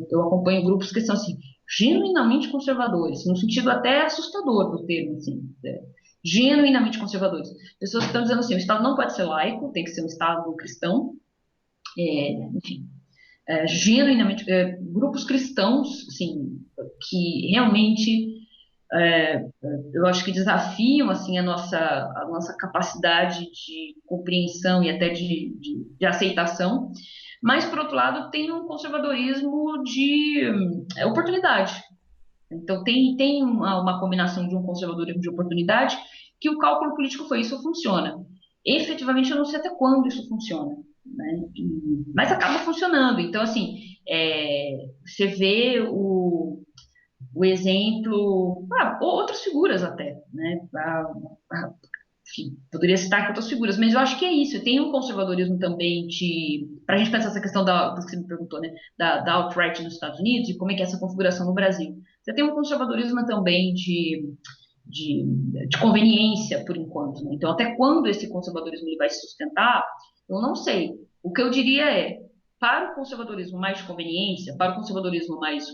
eu acompanho grupos que são assim, genuinamente conservadores, no sentido até assustador do termo, assim, genuinamente conservadores. Pessoas que estão dizendo assim, o Estado não pode ser laico, tem que ser um Estado cristão, enfim, genuinamente, grupos cristãos, assim, que realmente eu acho que desafiam assim a nossa capacidade de compreensão e até de aceitação, mas por outro lado tem um conservadorismo de oportunidade. Então tem uma combinação de um conservadorismo de oportunidade que o cálculo político foi isso funciona. Efetivamente eu não sei até quando isso funciona, né? Mas acaba funcionando. Então assim você vê o exemplo, outras figuras até, né? Enfim, poderia citar aqui outras figuras, mas eu acho que é isso. Tem um conservadorismo também para a gente pensar essa questão do que você me perguntou, né? Da alt-right nos Estados Unidos e como é que é essa configuração no Brasil. Você tem um conservadorismo também de conveniência, por enquanto, né? Então, até quando esse conservadorismo ele vai se sustentar, eu não sei. O que eu diria para o conservadorismo mais de conveniência, para o conservadorismo mais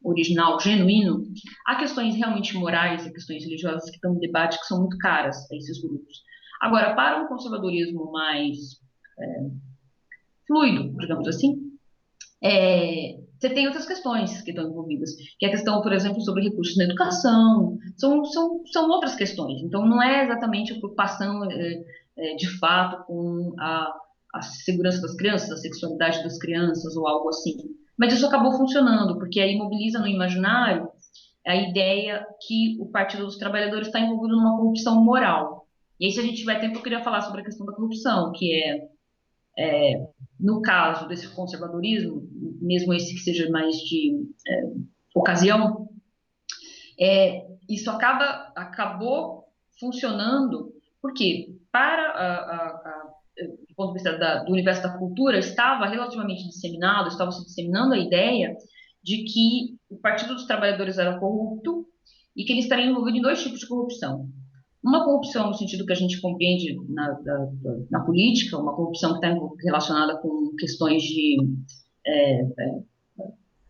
original, genuíno, há questões realmente morais e questões religiosas que estão em debate que são muito caras a esses grupos. Agora, para um conservadorismo mais fluido, digamos assim, você tem outras questões que estão envolvidas, que é a questão, por exemplo, sobre recursos na educação, são outras questões. Então, não é exatamente a preocupação, de fato, com a segurança das crianças, a sexualidade das crianças ou algo assim. Mas isso acabou funcionando, porque aí mobiliza no imaginário a ideia que o Partido dos Trabalhadores está envolvido numa corrupção moral. E aí, se a gente tiver tempo, eu queria falar sobre a questão da corrupção, que no caso desse conservadorismo, mesmo esse que seja mais de ocasião, isso acabou funcionando, porque do ponto de vista do universo da cultura, estava relativamente disseminado, estava se disseminando a ideia de que o Partido dos Trabalhadores era corrupto e que ele estaria envolvido em dois tipos de corrupção. Uma corrupção no sentido que a gente compreende na política, uma corrupção que está relacionada com questões é,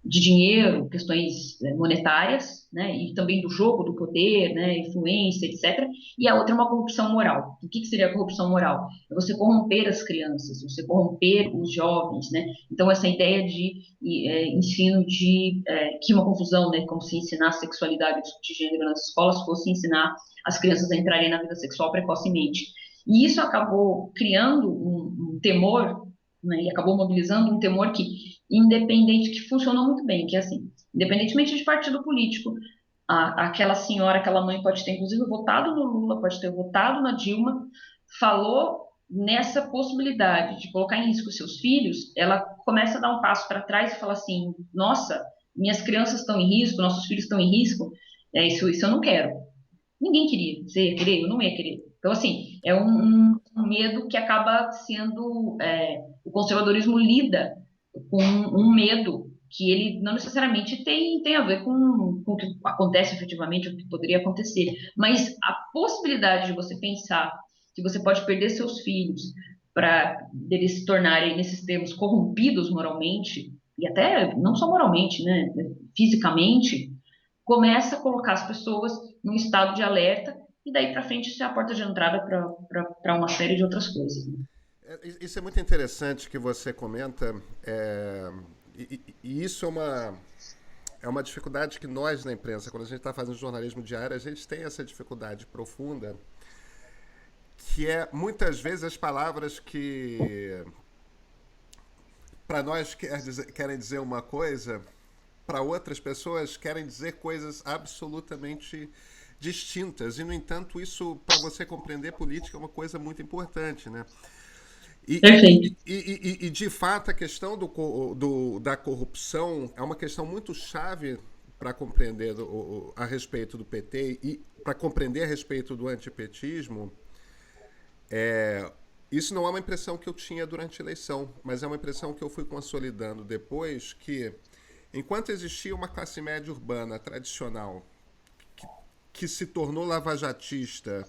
de dinheiro, questões monetárias, né, e também do jogo do poder, né, influência, etc. E a outra é uma corrupção moral. O que seria a corrupção moral? É você corromper as crianças, você corromper os jovens, né? Então essa ideia de ensino que é uma confusão, né, como se ensinar sexualidade de gênero nas escolas fosse ensinar as crianças a entrarem na vida sexual precocemente. E isso acabou criando um temor, né, e acabou mobilizando um temor que funcionou muito bem, que é assim, independentemente de partido político, aquela senhora, aquela mãe pode ter inclusive votado no Lula, pode ter votado na Dilma, falou nessa possibilidade de colocar em risco seus filhos, ela começa a dar um passo para trás e fala assim, nossa, minhas crianças estão em risco, nossos filhos estão em risco, isso eu não quero. Ninguém queria. Você ia querer? Eu não ia querer. Então, assim, é um medo que acaba sendo. O conservadorismo lida com um medo que ele não necessariamente tem a ver com o que acontece efetivamente, o que poderia acontecer. Mas a possibilidade de você pensar que você pode perder seus filhos para eles se tornarem, nesses termos, corrompidos moralmente, e até não só moralmente, né, fisicamente, começa a colocar as pessoas num estado de alerta e daí para frente isso é a porta de entrada para uma série de outras coisas, né? Isso é muito interessante que você comenta, e isso é uma dificuldade que nós na imprensa, quando a gente está fazendo jornalismo diário, a gente tem essa dificuldade profunda, que é muitas vezes as palavras que para nós querem dizer uma coisa, para outras pessoas querem dizer coisas absolutamente distintas. E, no entanto, isso, para você compreender política, é uma coisa muito importante, né? Perfeito. E, de fato, a questão da corrupção é uma questão muito chave para compreender a respeito do PT e para compreender a respeito do antipetismo. Isso não é uma impressão que eu tinha durante a eleição, mas é uma impressão que eu fui consolidando depois, que enquanto existia uma classe média urbana tradicional que se tornou lavajatista,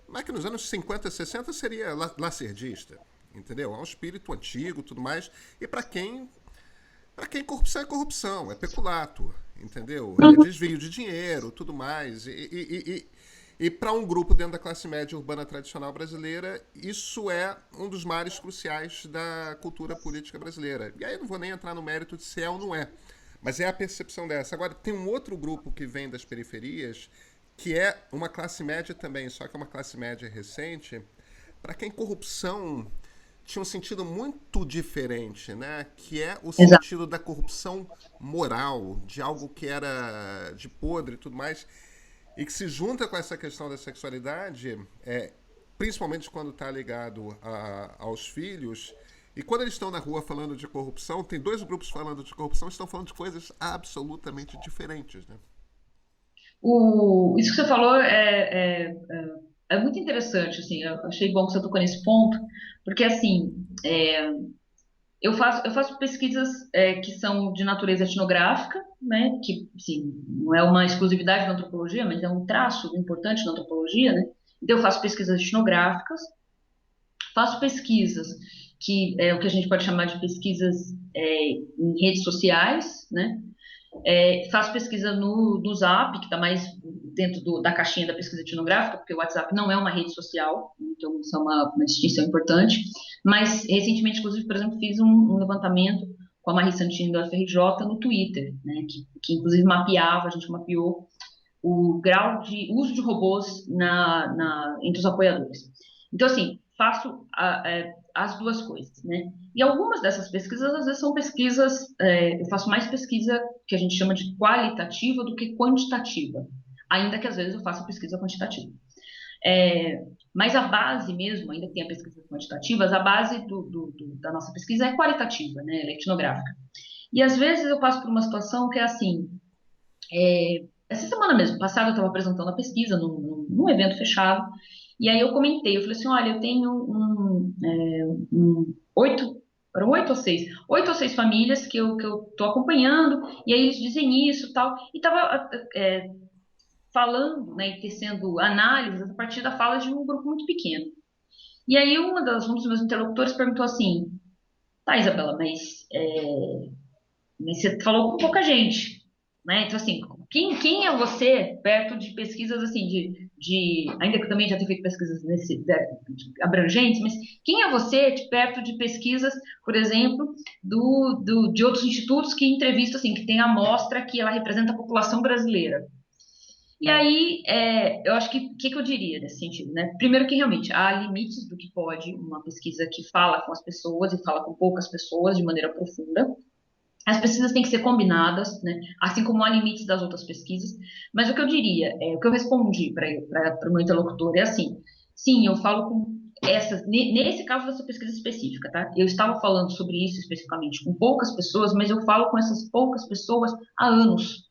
mas que nos anos 50, 60 seria lacerdista, entendeu? É um espírito antigo, tudo mais, e para quem corrupção é corrupção, é peculato, entendeu? É desvio de dinheiro, tudo mais. E para um grupo dentro da classe média urbana tradicional brasileira, isso é um dos males cruciais da cultura política brasileira. E aí eu não vou nem entrar no mérito de se é ou não é, mas é a percepção dessa. Agora, tem um outro grupo que vem das periferias, que é uma classe média também, só que é uma classe média recente, para quem corrupção tinha um sentido muito diferente, né? Que é o Exato. sentido da corrupção moral, de algo que era de podre e tudo mais, e que se junta com essa questão da sexualidade, principalmente quando está ligado aos filhos. E quando eles estão na rua falando de corrupção, tem dois grupos falando de corrupção, estão falando de coisas absolutamente diferentes, né? Isso que você falou é muito interessante, assim, eu achei bom que você tocou nesse ponto, porque, assim, eu faço pesquisas que são de natureza etnográfica, né, que, assim, não é uma exclusividade da antropologia, mas é um traço importante da antropologia, né, então eu faço pesquisas etnográficas, faço pesquisas que é o que a gente pode chamar de pesquisas em redes sociais, né, faço pesquisa no Zap, que está mais dentro da caixinha da pesquisa etnográfica, porque o WhatsApp não é uma rede social, então isso é uma distinção importante. Mas, recentemente, inclusive, por exemplo, fiz um levantamento com a Marie Santini do FRJ no Twitter, né, que inclusive a gente mapeou o grau de uso de robôs entre os apoiadores. Então, assim, faço as duas coisas, né? E algumas dessas pesquisas, às vezes, são pesquisas, eu faço mais pesquisa que a gente chama de qualitativa do que quantitativa, ainda que às vezes eu faça pesquisa quantitativa. É, mas a base mesmo, ainda que tenha pesquisas quantitativas, a base da nossa pesquisa é qualitativa, né? Ela é etnográfica. E às vezes eu passo por uma situação que é assim, essa semana mesmo, passada eu estava apresentando a pesquisa num evento fechado, e aí eu comentei, eu falei assim, olha, eu tenho foram oito ou seis famílias que eu tô acompanhando, e aí eles dizem isso e tal, e estava falando, né, e tecendo análises a partir da fala de um grupo muito pequeno. E aí um dos meus interlocutores perguntou assim, tá, Isabela, mas você falou com pouca gente, né? Então, assim, quem é você perto de pesquisas, assim, ainda que eu também já tenha feito pesquisas abrangentes, mas quem é você perto de pesquisas, por exemplo, de outros institutos que entrevistam, assim, que tem a amostra que ela representa a população brasileira? E aí, eu acho que eu diria nesse sentido, né? Primeiro que realmente há limites do que pode uma pesquisa que fala com as pessoas e fala com poucas pessoas de maneira profunda. As pesquisas têm que ser combinadas, né? Assim como há limites das outras pesquisas. Mas o que eu diria, o que eu respondi para o meu interlocutor é assim: sim, eu falo com essas, nesse caso dessa pesquisa específica, tá? Eu estava falando sobre isso especificamente com poucas pessoas, mas eu falo com essas poucas pessoas há anos.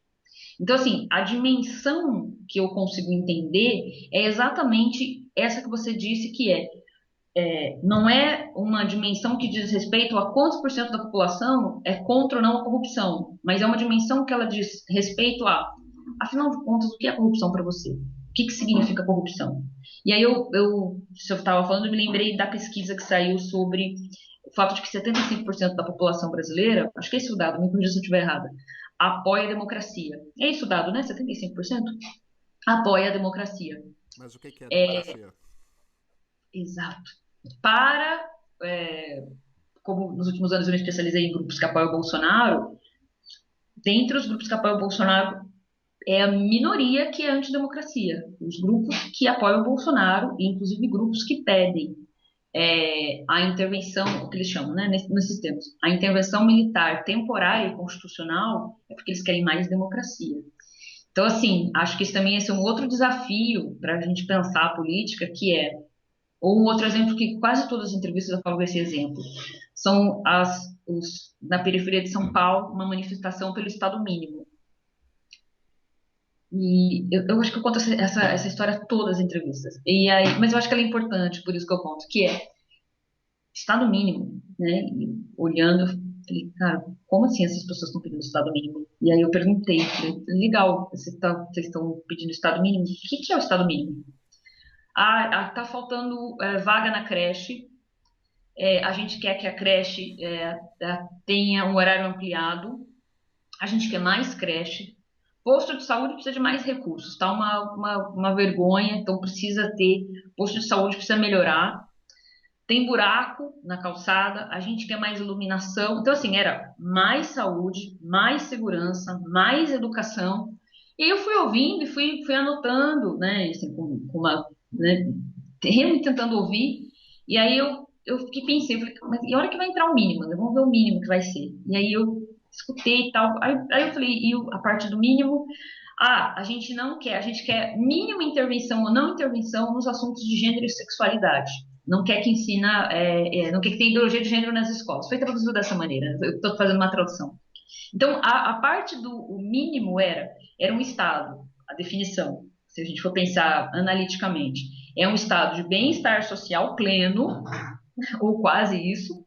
Então, assim, a dimensão que eu consigo entender é exatamente essa que você disse, que não é uma dimensão que diz respeito a quantos por cento da população é contra ou não a corrupção, mas é uma dimensão que ela diz respeito afinal de contas, o que é corrupção para você? O que significa corrupção? E aí se eu estava falando, eu me lembrei da pesquisa que saiu sobre o fato de que 75% da população brasileira, acho que é esse o dado, me corrija se eu estiver errada, apoia a democracia. É isso o dado, né? 75% apoia a democracia. Mas o que é democracia? Exato. Para, é, como nos últimos anos eu me especializei em grupos que apoiam o Bolsonaro, dentre os grupos que apoiam o Bolsonaro, é a minoria que é antidemocracia. Os grupos que apoiam o Bolsonaro, e inclusive grupos que pedem a intervenção, o que eles chamam, né, nesses termos, a intervenção militar temporária e constitucional, é porque eles querem mais democracia. Então, assim, acho que isso também é um outro desafio para a gente pensar a política, que ou um outro exemplo que quase todas as entrevistas eu falo desse exemplo, são na periferia de São Paulo, uma manifestação pelo Estado mínimo. E eu acho que eu conto essa história todas as entrevistas. E aí, mas eu acho que ela é importante, por isso que eu conto, que é Estado mínimo, né? E olhando, eu falei, cara, como assim essas pessoas estão pedindo Estado mínimo? E aí eu perguntei, falei, legal, vocês estão pedindo Estado mínimo? O que é o Estado mínimo? Tá faltando vaga na creche. A gente quer que a creche tenha um horário ampliado. A gente quer mais creche. Posto de saúde precisa de mais recursos, tá? Uma vergonha, então precisa ter. Posto de saúde precisa melhorar. Tem buraco na calçada, a gente quer mais iluminação. Então, assim, era mais saúde, mais segurança, mais educação. E aí eu fui ouvindo e fui anotando, né, assim, com uma, né, realmente tentando ouvir. E aí eu fiquei pensei, falei, mas e a hora que vai entrar o mínimo, né? Vamos ver o mínimo que vai ser. E aí eu escutei e tal. Aí eu falei, a parte do mínimo? A gente não quer, a gente quer mínima intervenção ou não intervenção nos assuntos de gênero e sexualidade. Não quer que ensina, não quer que tenha ideologia de gênero nas escolas. Foi traduzido dessa maneira. Eu estou fazendo uma tradução. Então, a parte do o mínimo era um estado, a definição, se a gente for pensar analiticamente, é um estado de bem-estar social pleno, ou quase isso,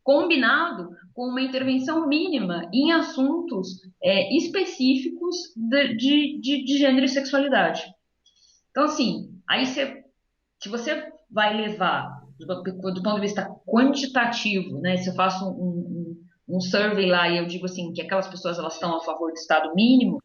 combinado com uma intervenção mínima em assuntos específicos de gênero e sexualidade. Então, assim, aí se você vai levar do ponto de vista quantitativo, né? Se eu faço um survey lá e eu digo assim que aquelas pessoas elas estão a favor do Estado mínimo,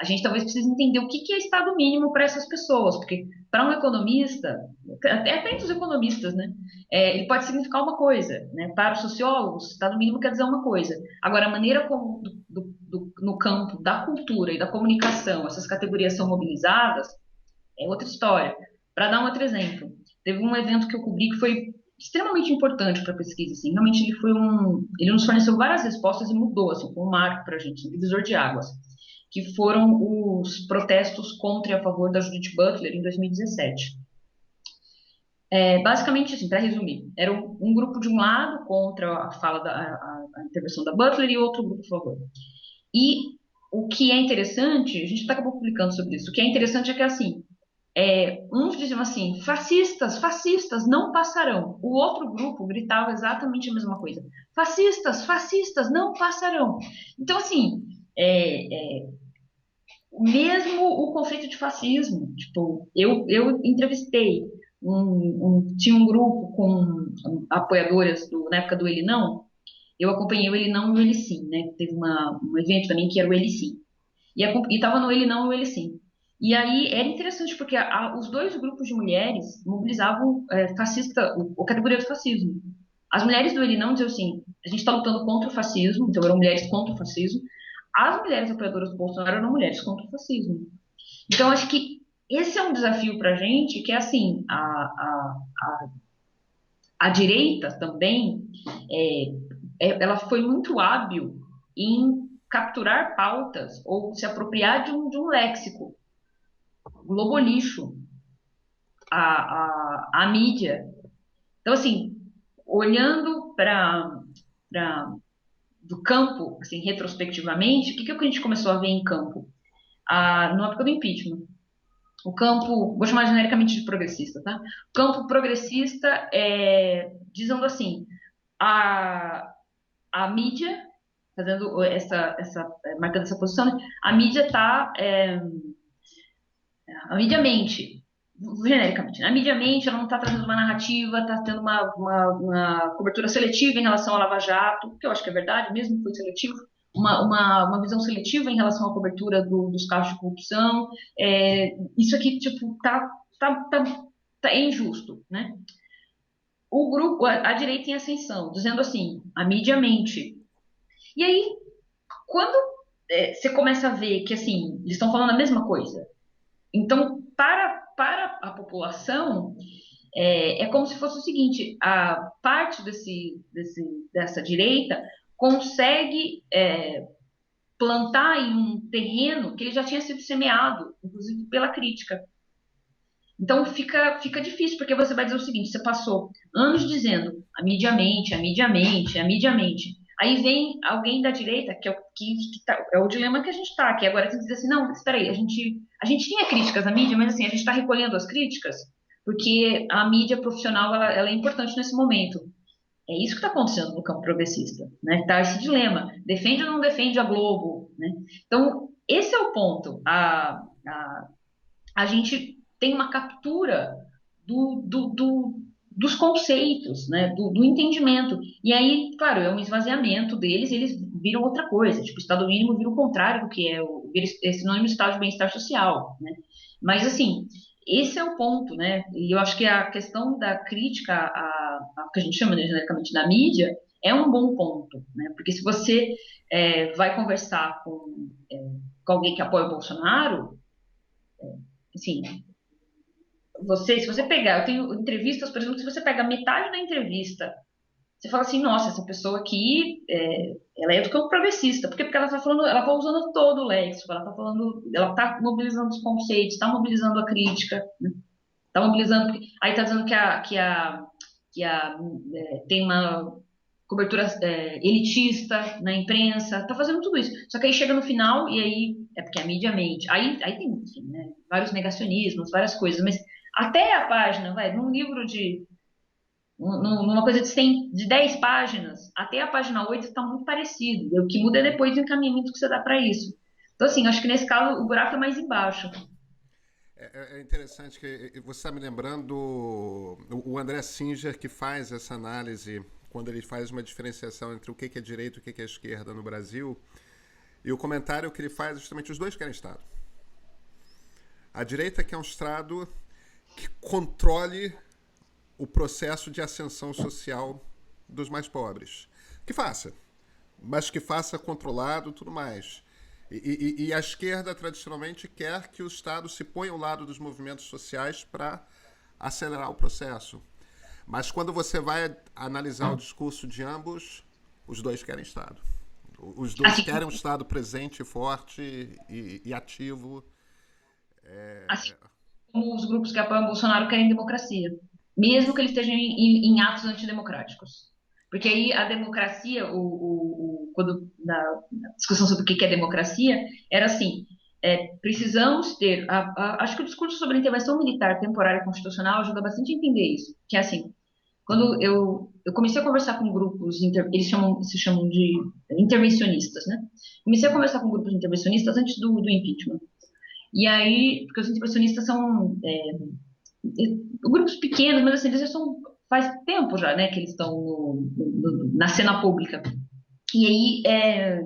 a gente talvez precise entender o que é Estado mínimo para essas pessoas, porque para um economista, até entre os economistas, né? Ele pode significar uma coisa, né? Para os sociólogos, Estado mínimo quer dizer uma coisa. Agora, a maneira como no campo da cultura e da comunicação essas categorias são mobilizadas é outra história. Para dar um outro exemplo, teve um evento que eu cobri que foi extremamente importante para a pesquisa, assim. Realmente ele nos forneceu várias respostas e mudou, assim, foi um marco para a gente, um divisor de águas, que foram os protestos contra e a favor da Judith Butler em 2017. Basicamente, assim, para resumir, era um grupo de um lado contra a fala a intervenção da Butler e outro grupo a favor. E o que é interessante, a gente acabou publicando sobre isso, o que é interessante é que, assim, uns diziam assim, fascistas, fascistas não passarão. O outro grupo gritava exatamente a mesma coisa. Fascistas, fascistas não passarão. Então, assim, mesmo o conceito de fascismo, tipo, eu entrevistei, tinha um grupo com apoiadoras na época do Ele Não, eu acompanhei o Ele Não e o Ele Sim, né? Teve um evento também que era o Ele Sim. E estava no Ele Não e o Ele Sim. E aí era interessante porque os dois grupos de mulheres mobilizavam a categoria do fascismo. As mulheres do Ele Não diziam assim, a gente está lutando contra o fascismo, então eram mulheres contra o fascismo. As mulheres apoiadoras do Bolsonaro eram mulheres contra o fascismo. Então acho que esse é um desafio para a gente, que é assim, a direita também, ela foi muito hábil em capturar pautas ou se apropriar de um léxico. Globolixo, a mídia. Então, assim, olhando para do campo, assim, retrospectivamente, o que a gente começou a ver em campo? Na época do impeachment. O campo, vou chamar genericamente de progressista, tá? O campo progressista dizendo assim, a, a mídia, fazendo marcando essa posição, né? A mídia a mídia mente, genericamente, né? A mídia mente, ela não está trazendo uma narrativa, está tendo uma cobertura seletiva em relação ao Lava Jato, que eu acho que é verdade, mesmo que foi seletivo, uma visão seletiva em relação à cobertura dos casos de corrupção. Isso aqui, tipo, tá injusto, né? O grupo, a direita em ascensão, dizendo assim, a mídia mente. E aí, quando você começa a ver que, assim, eles estão falando a mesma coisa, então, para a população, é como se fosse o seguinte: a parte dessa direita consegue plantar em um terreno que ele já tinha sido semeado, inclusive pela crítica. Então fica difícil, porque você vai dizer o seguinte: você passou anos dizendo a mídia mente, a mídia mente, a mídia mente. Aí vem alguém da direita, é o dilema que a gente está, que agora tem que dizer assim, não, espera aí, a gente tinha críticas à mídia, mas assim, a gente está recolhendo as críticas, porque a mídia profissional ela é importante nesse momento. É isso que está acontecendo no campo progressista, né? Tá esse dilema, defende ou não defende a Globo, né? Então, esse é o ponto. A gente tem uma captura dos conceitos, né, do entendimento. E aí, claro, é um esvaziamento deles e eles viram outra coisa. Tipo, o Estado mínimo vira o contrário do que é sinônimo de Estado de bem-estar social, né? Mas, assim, esse é o ponto, né? E eu acho que a questão da crítica a que a gente chama, né, genericamente, da mídia é um bom ponto, né? Porque se você vai conversar com alguém que apoia o Bolsonaro, assim, se você pegar, eu tenho entrevistas, por exemplo, se você pega metade da entrevista, você fala assim, nossa, essa pessoa aqui, ela é do campo progressista, porque ela está falando, ela está usando todo o léxico, ela está falando, ela está mobilizando os conceitos, está mobilizando a crítica, né? Está mobilizando, aí está dizendo tem uma cobertura elitista na imprensa, está fazendo tudo isso. Só que aí chega no final e aí é porque a mídia mente. Aí tem, enfim, né, vários negacionismos, várias coisas, mas até a página, num livro numa coisa de 10 páginas, até a página 8 está muito parecido. O que muda é depois o encaminhamento que você dá para isso. Então, assim, acho que nesse caso o buraco é mais embaixo. É interessante que você está me lembrando o André Singer, que faz essa análise quando ele faz uma diferenciação entre o que é direita e o que é esquerda no Brasil. E o comentário que ele faz é justamente os dois querem Estado. A direita quer um Estado que controle o processo de ascensão social dos mais pobres. Que faça, mas que faça controlado e tudo mais. E a esquerda, tradicionalmente, quer que o Estado se ponha ao lado dos movimentos sociais para acelerar o processo. Mas quando você vai analisar o discurso de ambos, os dois querem Estado. Os dois Assim, querem um Estado presente, forte e ativo. assim como os grupos que apoiam Bolsonaro querem democracia, mesmo que eles estejam em atos antidemocráticos. Porque aí a democracia, quando na discussão sobre o que é democracia, era assim: precisamos ter. Acho que o discurso sobre a intervenção militar temporária constitucional ajuda bastante a entender isso. Que é assim: quando eu comecei a conversar com grupos, eles se chamam de intervencionistas, né? Comecei a conversar com grupos intervencionistas antes do impeachment. E aí, porque os intervencionistas são grupos pequenos, mas assim, eles já são, faz tempo já, né, que eles estão na cena pública. E aí,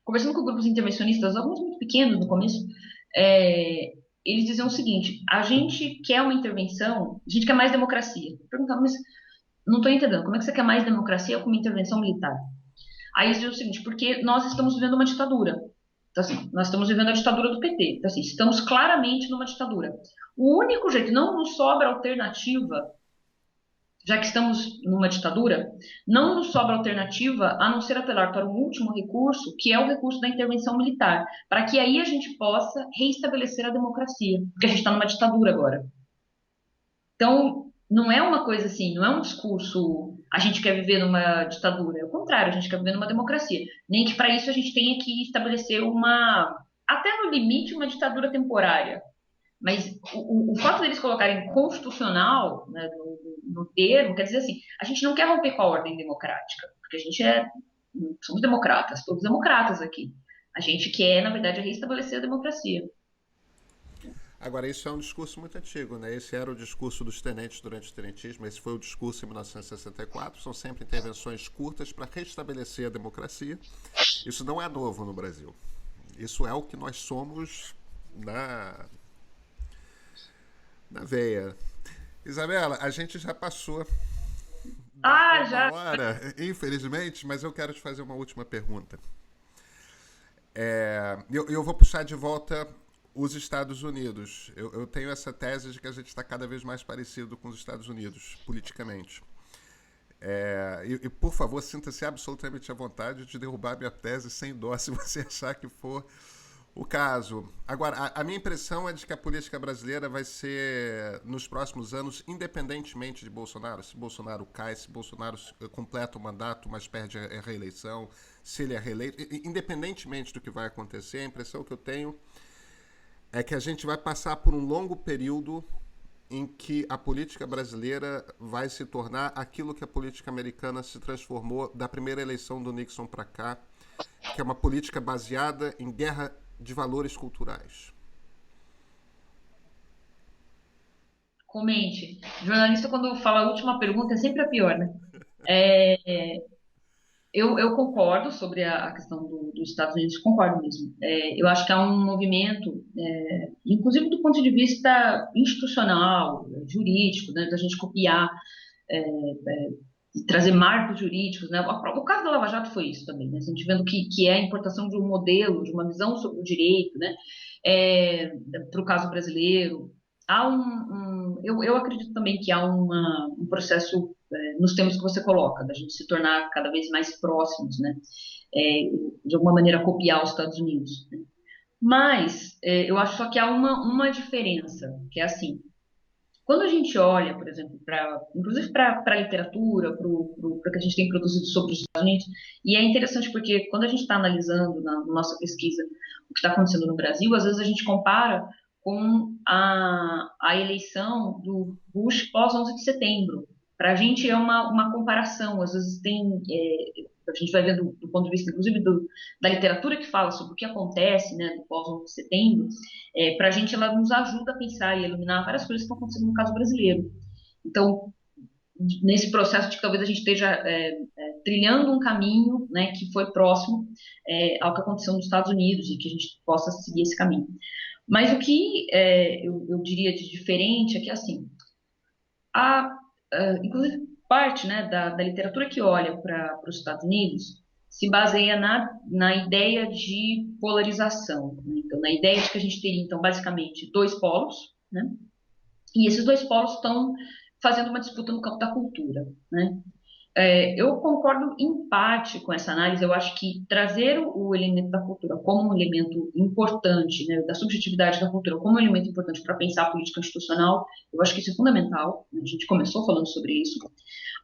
conversando com grupos intervencionistas, alguns muito pequenos no começo, eles diziam o seguinte: a gente quer uma intervenção, a gente quer mais democracia. Eu perguntava, mas não estou entendendo, como é que você quer mais democracia com uma intervenção militar? Aí eles diziam o seguinte: porque nós estamos vivendo uma ditadura. Então, assim, nós estamos vivendo a ditadura do PT. Então, assim, estamos claramente numa ditadura. O único jeito, não nos sobra alternativa, já que estamos numa ditadura, não nos sobra alternativa a não ser apelar para um último recurso, que é o recurso da intervenção militar, para que aí a gente possa reestabelecer a democracia, porque a gente está numa ditadura agora. Então, não é uma coisa assim, não é um discurso, a gente quer viver numa ditadura, é o contrário, a gente quer viver numa democracia. Nem que para isso a gente tenha que estabelecer até no limite, uma ditadura temporária. Mas o fato deles colocarem constitucional, né, no termo, quer dizer assim, a gente não quer romper com a ordem democrática, porque a gente somos democratas, todos democratas aqui. A gente quer, na verdade, reestabelecer a democracia. Agora, isso é um discurso muito antigo, né? Esse era o discurso dos tenentes durante o tenentismo, esse foi o discurso em 1964. São sempre intervenções curtas para restabelecer a democracia. Isso não é novo no Brasil. Isso é o que nós somos na veia. Isabela, a gente já passou da Ah, uma já. hora, infelizmente, mas eu quero te fazer uma última pergunta. Eu vou puxar de volta os Estados Unidos. Eu tenho essa tese de que a gente está cada vez mais parecido com os Estados Unidos, politicamente. Por favor, sinta-se absolutamente à vontade de derrubar minha tese sem dó, se você achar que for o caso. Agora, a minha impressão é de que a política brasileira vai ser, nos próximos anos, independentemente de Bolsonaro, se Bolsonaro cai, se Bolsonaro completa o mandato, mas perde a reeleição, se ele é reeleito, independentemente do que vai acontecer, a impressão que eu tenho é que a gente vai passar por um longo período em que a política brasileira vai se tornar aquilo que a política americana se transformou da primeira eleição do Nixon para cá, que é uma política baseada em guerra de valores culturais. Comente. Jornalista, quando fala a última pergunta, é sempre a pior, né? É, eu concordo sobre a questão dos Estados Unidos, concordo mesmo. Eu acho que há um movimento, inclusive do ponto de vista institucional, jurídico, né, da gente copiar e trazer marcos jurídicos, né? O caso da Lava Jato foi isso também, né? A gente vendo que é a importação de um modelo, de uma visão sobre o direito, né? Para o caso brasileiro. Eu acredito também que há um processo nos termos que você coloca, da gente se tornar cada vez mais próximos, né? De alguma maneira copiar os Estados Unidos, né? Mas eu acho só que há uma diferença, que é assim: quando a gente olha, por exemplo, inclusive para a literatura, para o que a gente tem produzido sobre os Estados Unidos, e é interessante porque quando a gente está analisando na nossa pesquisa o que está acontecendo no Brasil, às vezes a gente compara com a eleição do Bush pós 11 de setembro. Para a gente é uma comparação, às vezes a gente vai ver do ponto de vista, inclusive, da literatura que fala sobre o que acontece, né, do pós 11 de setembro, para a gente ela nos ajuda a pensar e a iluminar várias coisas que estão acontecendo no caso brasileiro. Então, nesse processo de que talvez a gente esteja trilhando um caminho, né, que foi próximo ao que aconteceu nos Estados Unidos e que a gente possa seguir esse caminho. Mas o que eu diria de diferente é que, assim, inclusive parte, né, da literatura que olha para os Estados Unidos se baseia na ideia de polarização, né? Então, na ideia de que a gente teria, então, basicamente, dois polos, né? E esses dois polos estão fazendo uma disputa no campo da cultura, né? Eu concordo em parte com essa análise. Eu acho que trazer o elemento da cultura como um elemento importante, né, da subjetividade da cultura como um elemento importante para pensar a política institucional, eu acho que isso é fundamental. A gente começou falando sobre isso.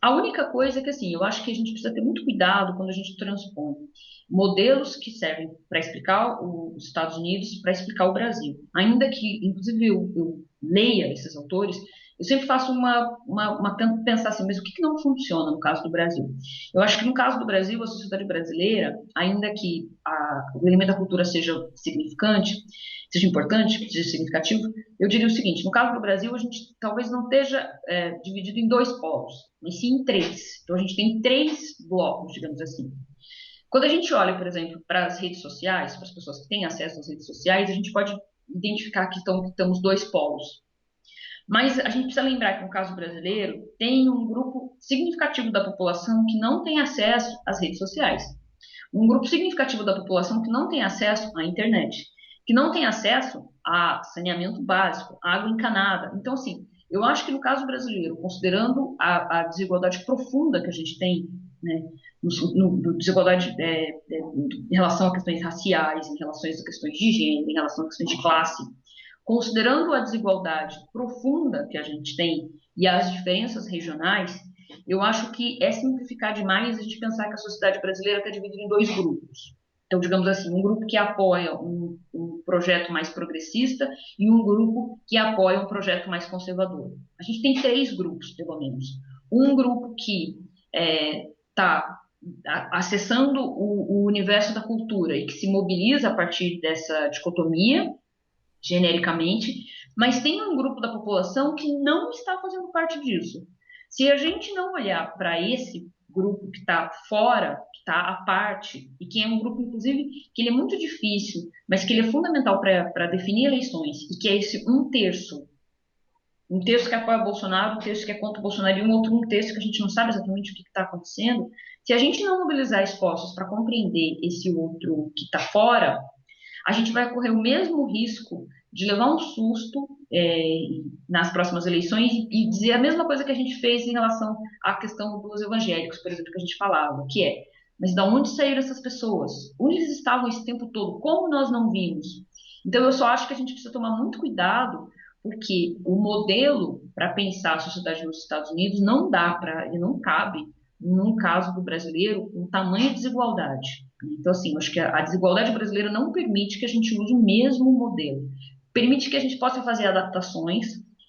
A única coisa é que, assim, eu acho que a gente precisa ter muito cuidado quando a gente transpõe modelos que servem para explicar os Estados Unidos, para explicar o Brasil. Ainda que, inclusive, eu leia esses autores, eu sempre faço tento pensar assim, mas o que não funciona no caso do Brasil? Eu acho que no caso do Brasil, a sociedade brasileira, ainda que o elemento da cultura seja significante, seja importante, seja significativo, eu diria o seguinte: no caso do Brasil, a gente talvez não esteja dividido em dois polos, mas sim em três. Então, a gente tem três blocos, digamos assim. Quando a gente olha, por exemplo, para as redes sociais, para as pessoas que têm acesso às redes sociais, a gente pode identificar que estamos dois polos. Mas a gente precisa lembrar que no caso brasileiro tem um grupo significativo da população que não tem acesso às redes sociais. Um grupo significativo da população que não tem acesso à internet, que não tem acesso a saneamento básico, a água encanada. Então, assim, eu acho que no caso brasileiro, considerando a desigualdade profunda que a gente tem, né, desigualdade em relação a questões raciais, em relação a questões de gênero, em relação a questões de classe, considerando a desigualdade profunda que a gente tem e as diferenças regionais, eu acho que é simplificar demais a gente pensar que a sociedade brasileira está dividida em dois grupos. Então, digamos assim, um grupo que apoia um projeto mais progressista e um grupo que apoia um projeto mais conservador. A gente tem três grupos, pelo menos. Um grupo que está acessando o universo da cultura e que se mobiliza a partir dessa dicotomia, genericamente, mas tem um grupo da população que não está fazendo parte disso. Se a gente não olhar para esse grupo que está fora, que está à parte, e que é um grupo, inclusive, que ele é muito difícil, mas que ele é fundamental para definir eleições, e que é esse um terço que apoia o Bolsonaro, um terço que é contra o Bolsonaro, e um terço que a gente não sabe exatamente o que está acontecendo, se a gente não mobilizar esforços para compreender esse outro que está fora, a gente vai correr o mesmo risco de levar um susto nas próximas eleições e dizer a mesma coisa que a gente fez em relação à questão dos evangélicos, por exemplo, que a gente falava, que é, mas de onde saíram essas pessoas? Onde eles estavam esse tempo todo? Como nós não vimos? Então, eu só acho que a gente precisa tomar muito cuidado, porque o modelo para pensar a sociedade nos Estados Unidos não dá para, ele não cabe, num caso do brasileiro, com tamanha desigualdade. Então, assim, eu acho que a desigualdade brasileira não permite que a gente use o mesmo modelo. Permite que a gente possa fazer adaptações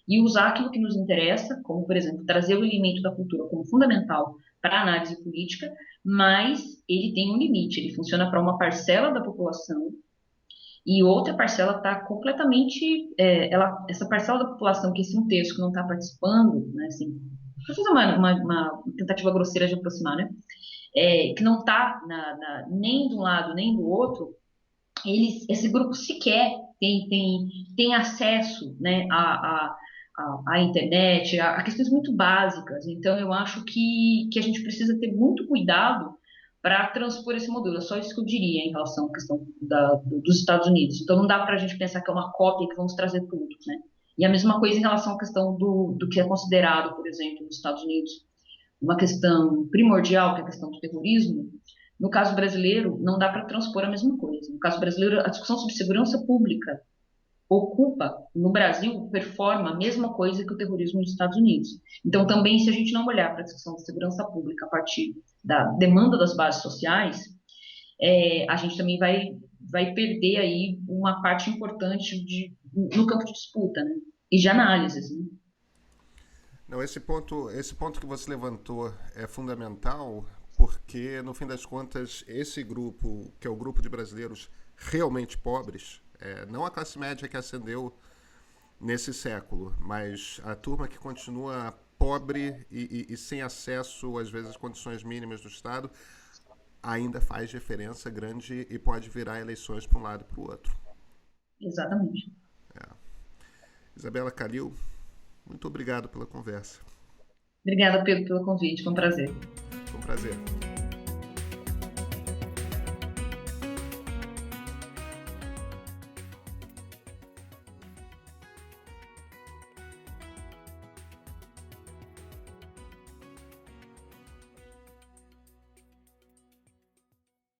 e usar aquilo que nos interessa, como, por exemplo, trazer o elemento da cultura como fundamental para a análise política, mas ele tem um limite, ele funciona para uma parcela da população e outra parcela está completamente, essa parcela da população, que esse um terço que não está participando, né, assim, vou fazer uma tentativa grosseira de aproximar, né, que não está nem de um lado nem do outro, esse grupo sequer tem acesso, né, à internet, a questões muito básicas. Então, eu acho que a gente precisa ter muito cuidado para transpor esse modelo. É só isso que eu diria em relação à questão dos Estados Unidos. Então, não dá para a gente pensar que é uma cópia que vamos trazer tudo, né? E a mesma coisa em relação à questão do que é considerado, por exemplo, nos Estados Unidos, uma questão primordial, que é a questão do terrorismo. No caso brasileiro, não dá para transpor a mesma coisa. No caso brasileiro, a discussão sobre segurança pública ocupa, no Brasil, performa a mesma coisa que o terrorismo nos Estados Unidos. Então, também, se a gente não olhar para a discussão de segurança pública a partir da demanda das bases sociais, a gente também vai perder aí uma parte importante no campo de disputa, né? E de análises, né? Não, esse ponto que você levantou é fundamental porque, no fim das contas, esse grupo, que é o grupo de brasileiros realmente pobres, não a classe média que ascendeu nesse século, mas a turma que continua pobre e sem acesso, às vezes, às condições mínimas do Estado, ainda faz diferença grande e pode virar eleições para um lado e para o outro. Exatamente. Isabela Calil, muito obrigado pela conversa. Obrigada, Pedro, pelo convite. Foi um prazer. Foi um prazer.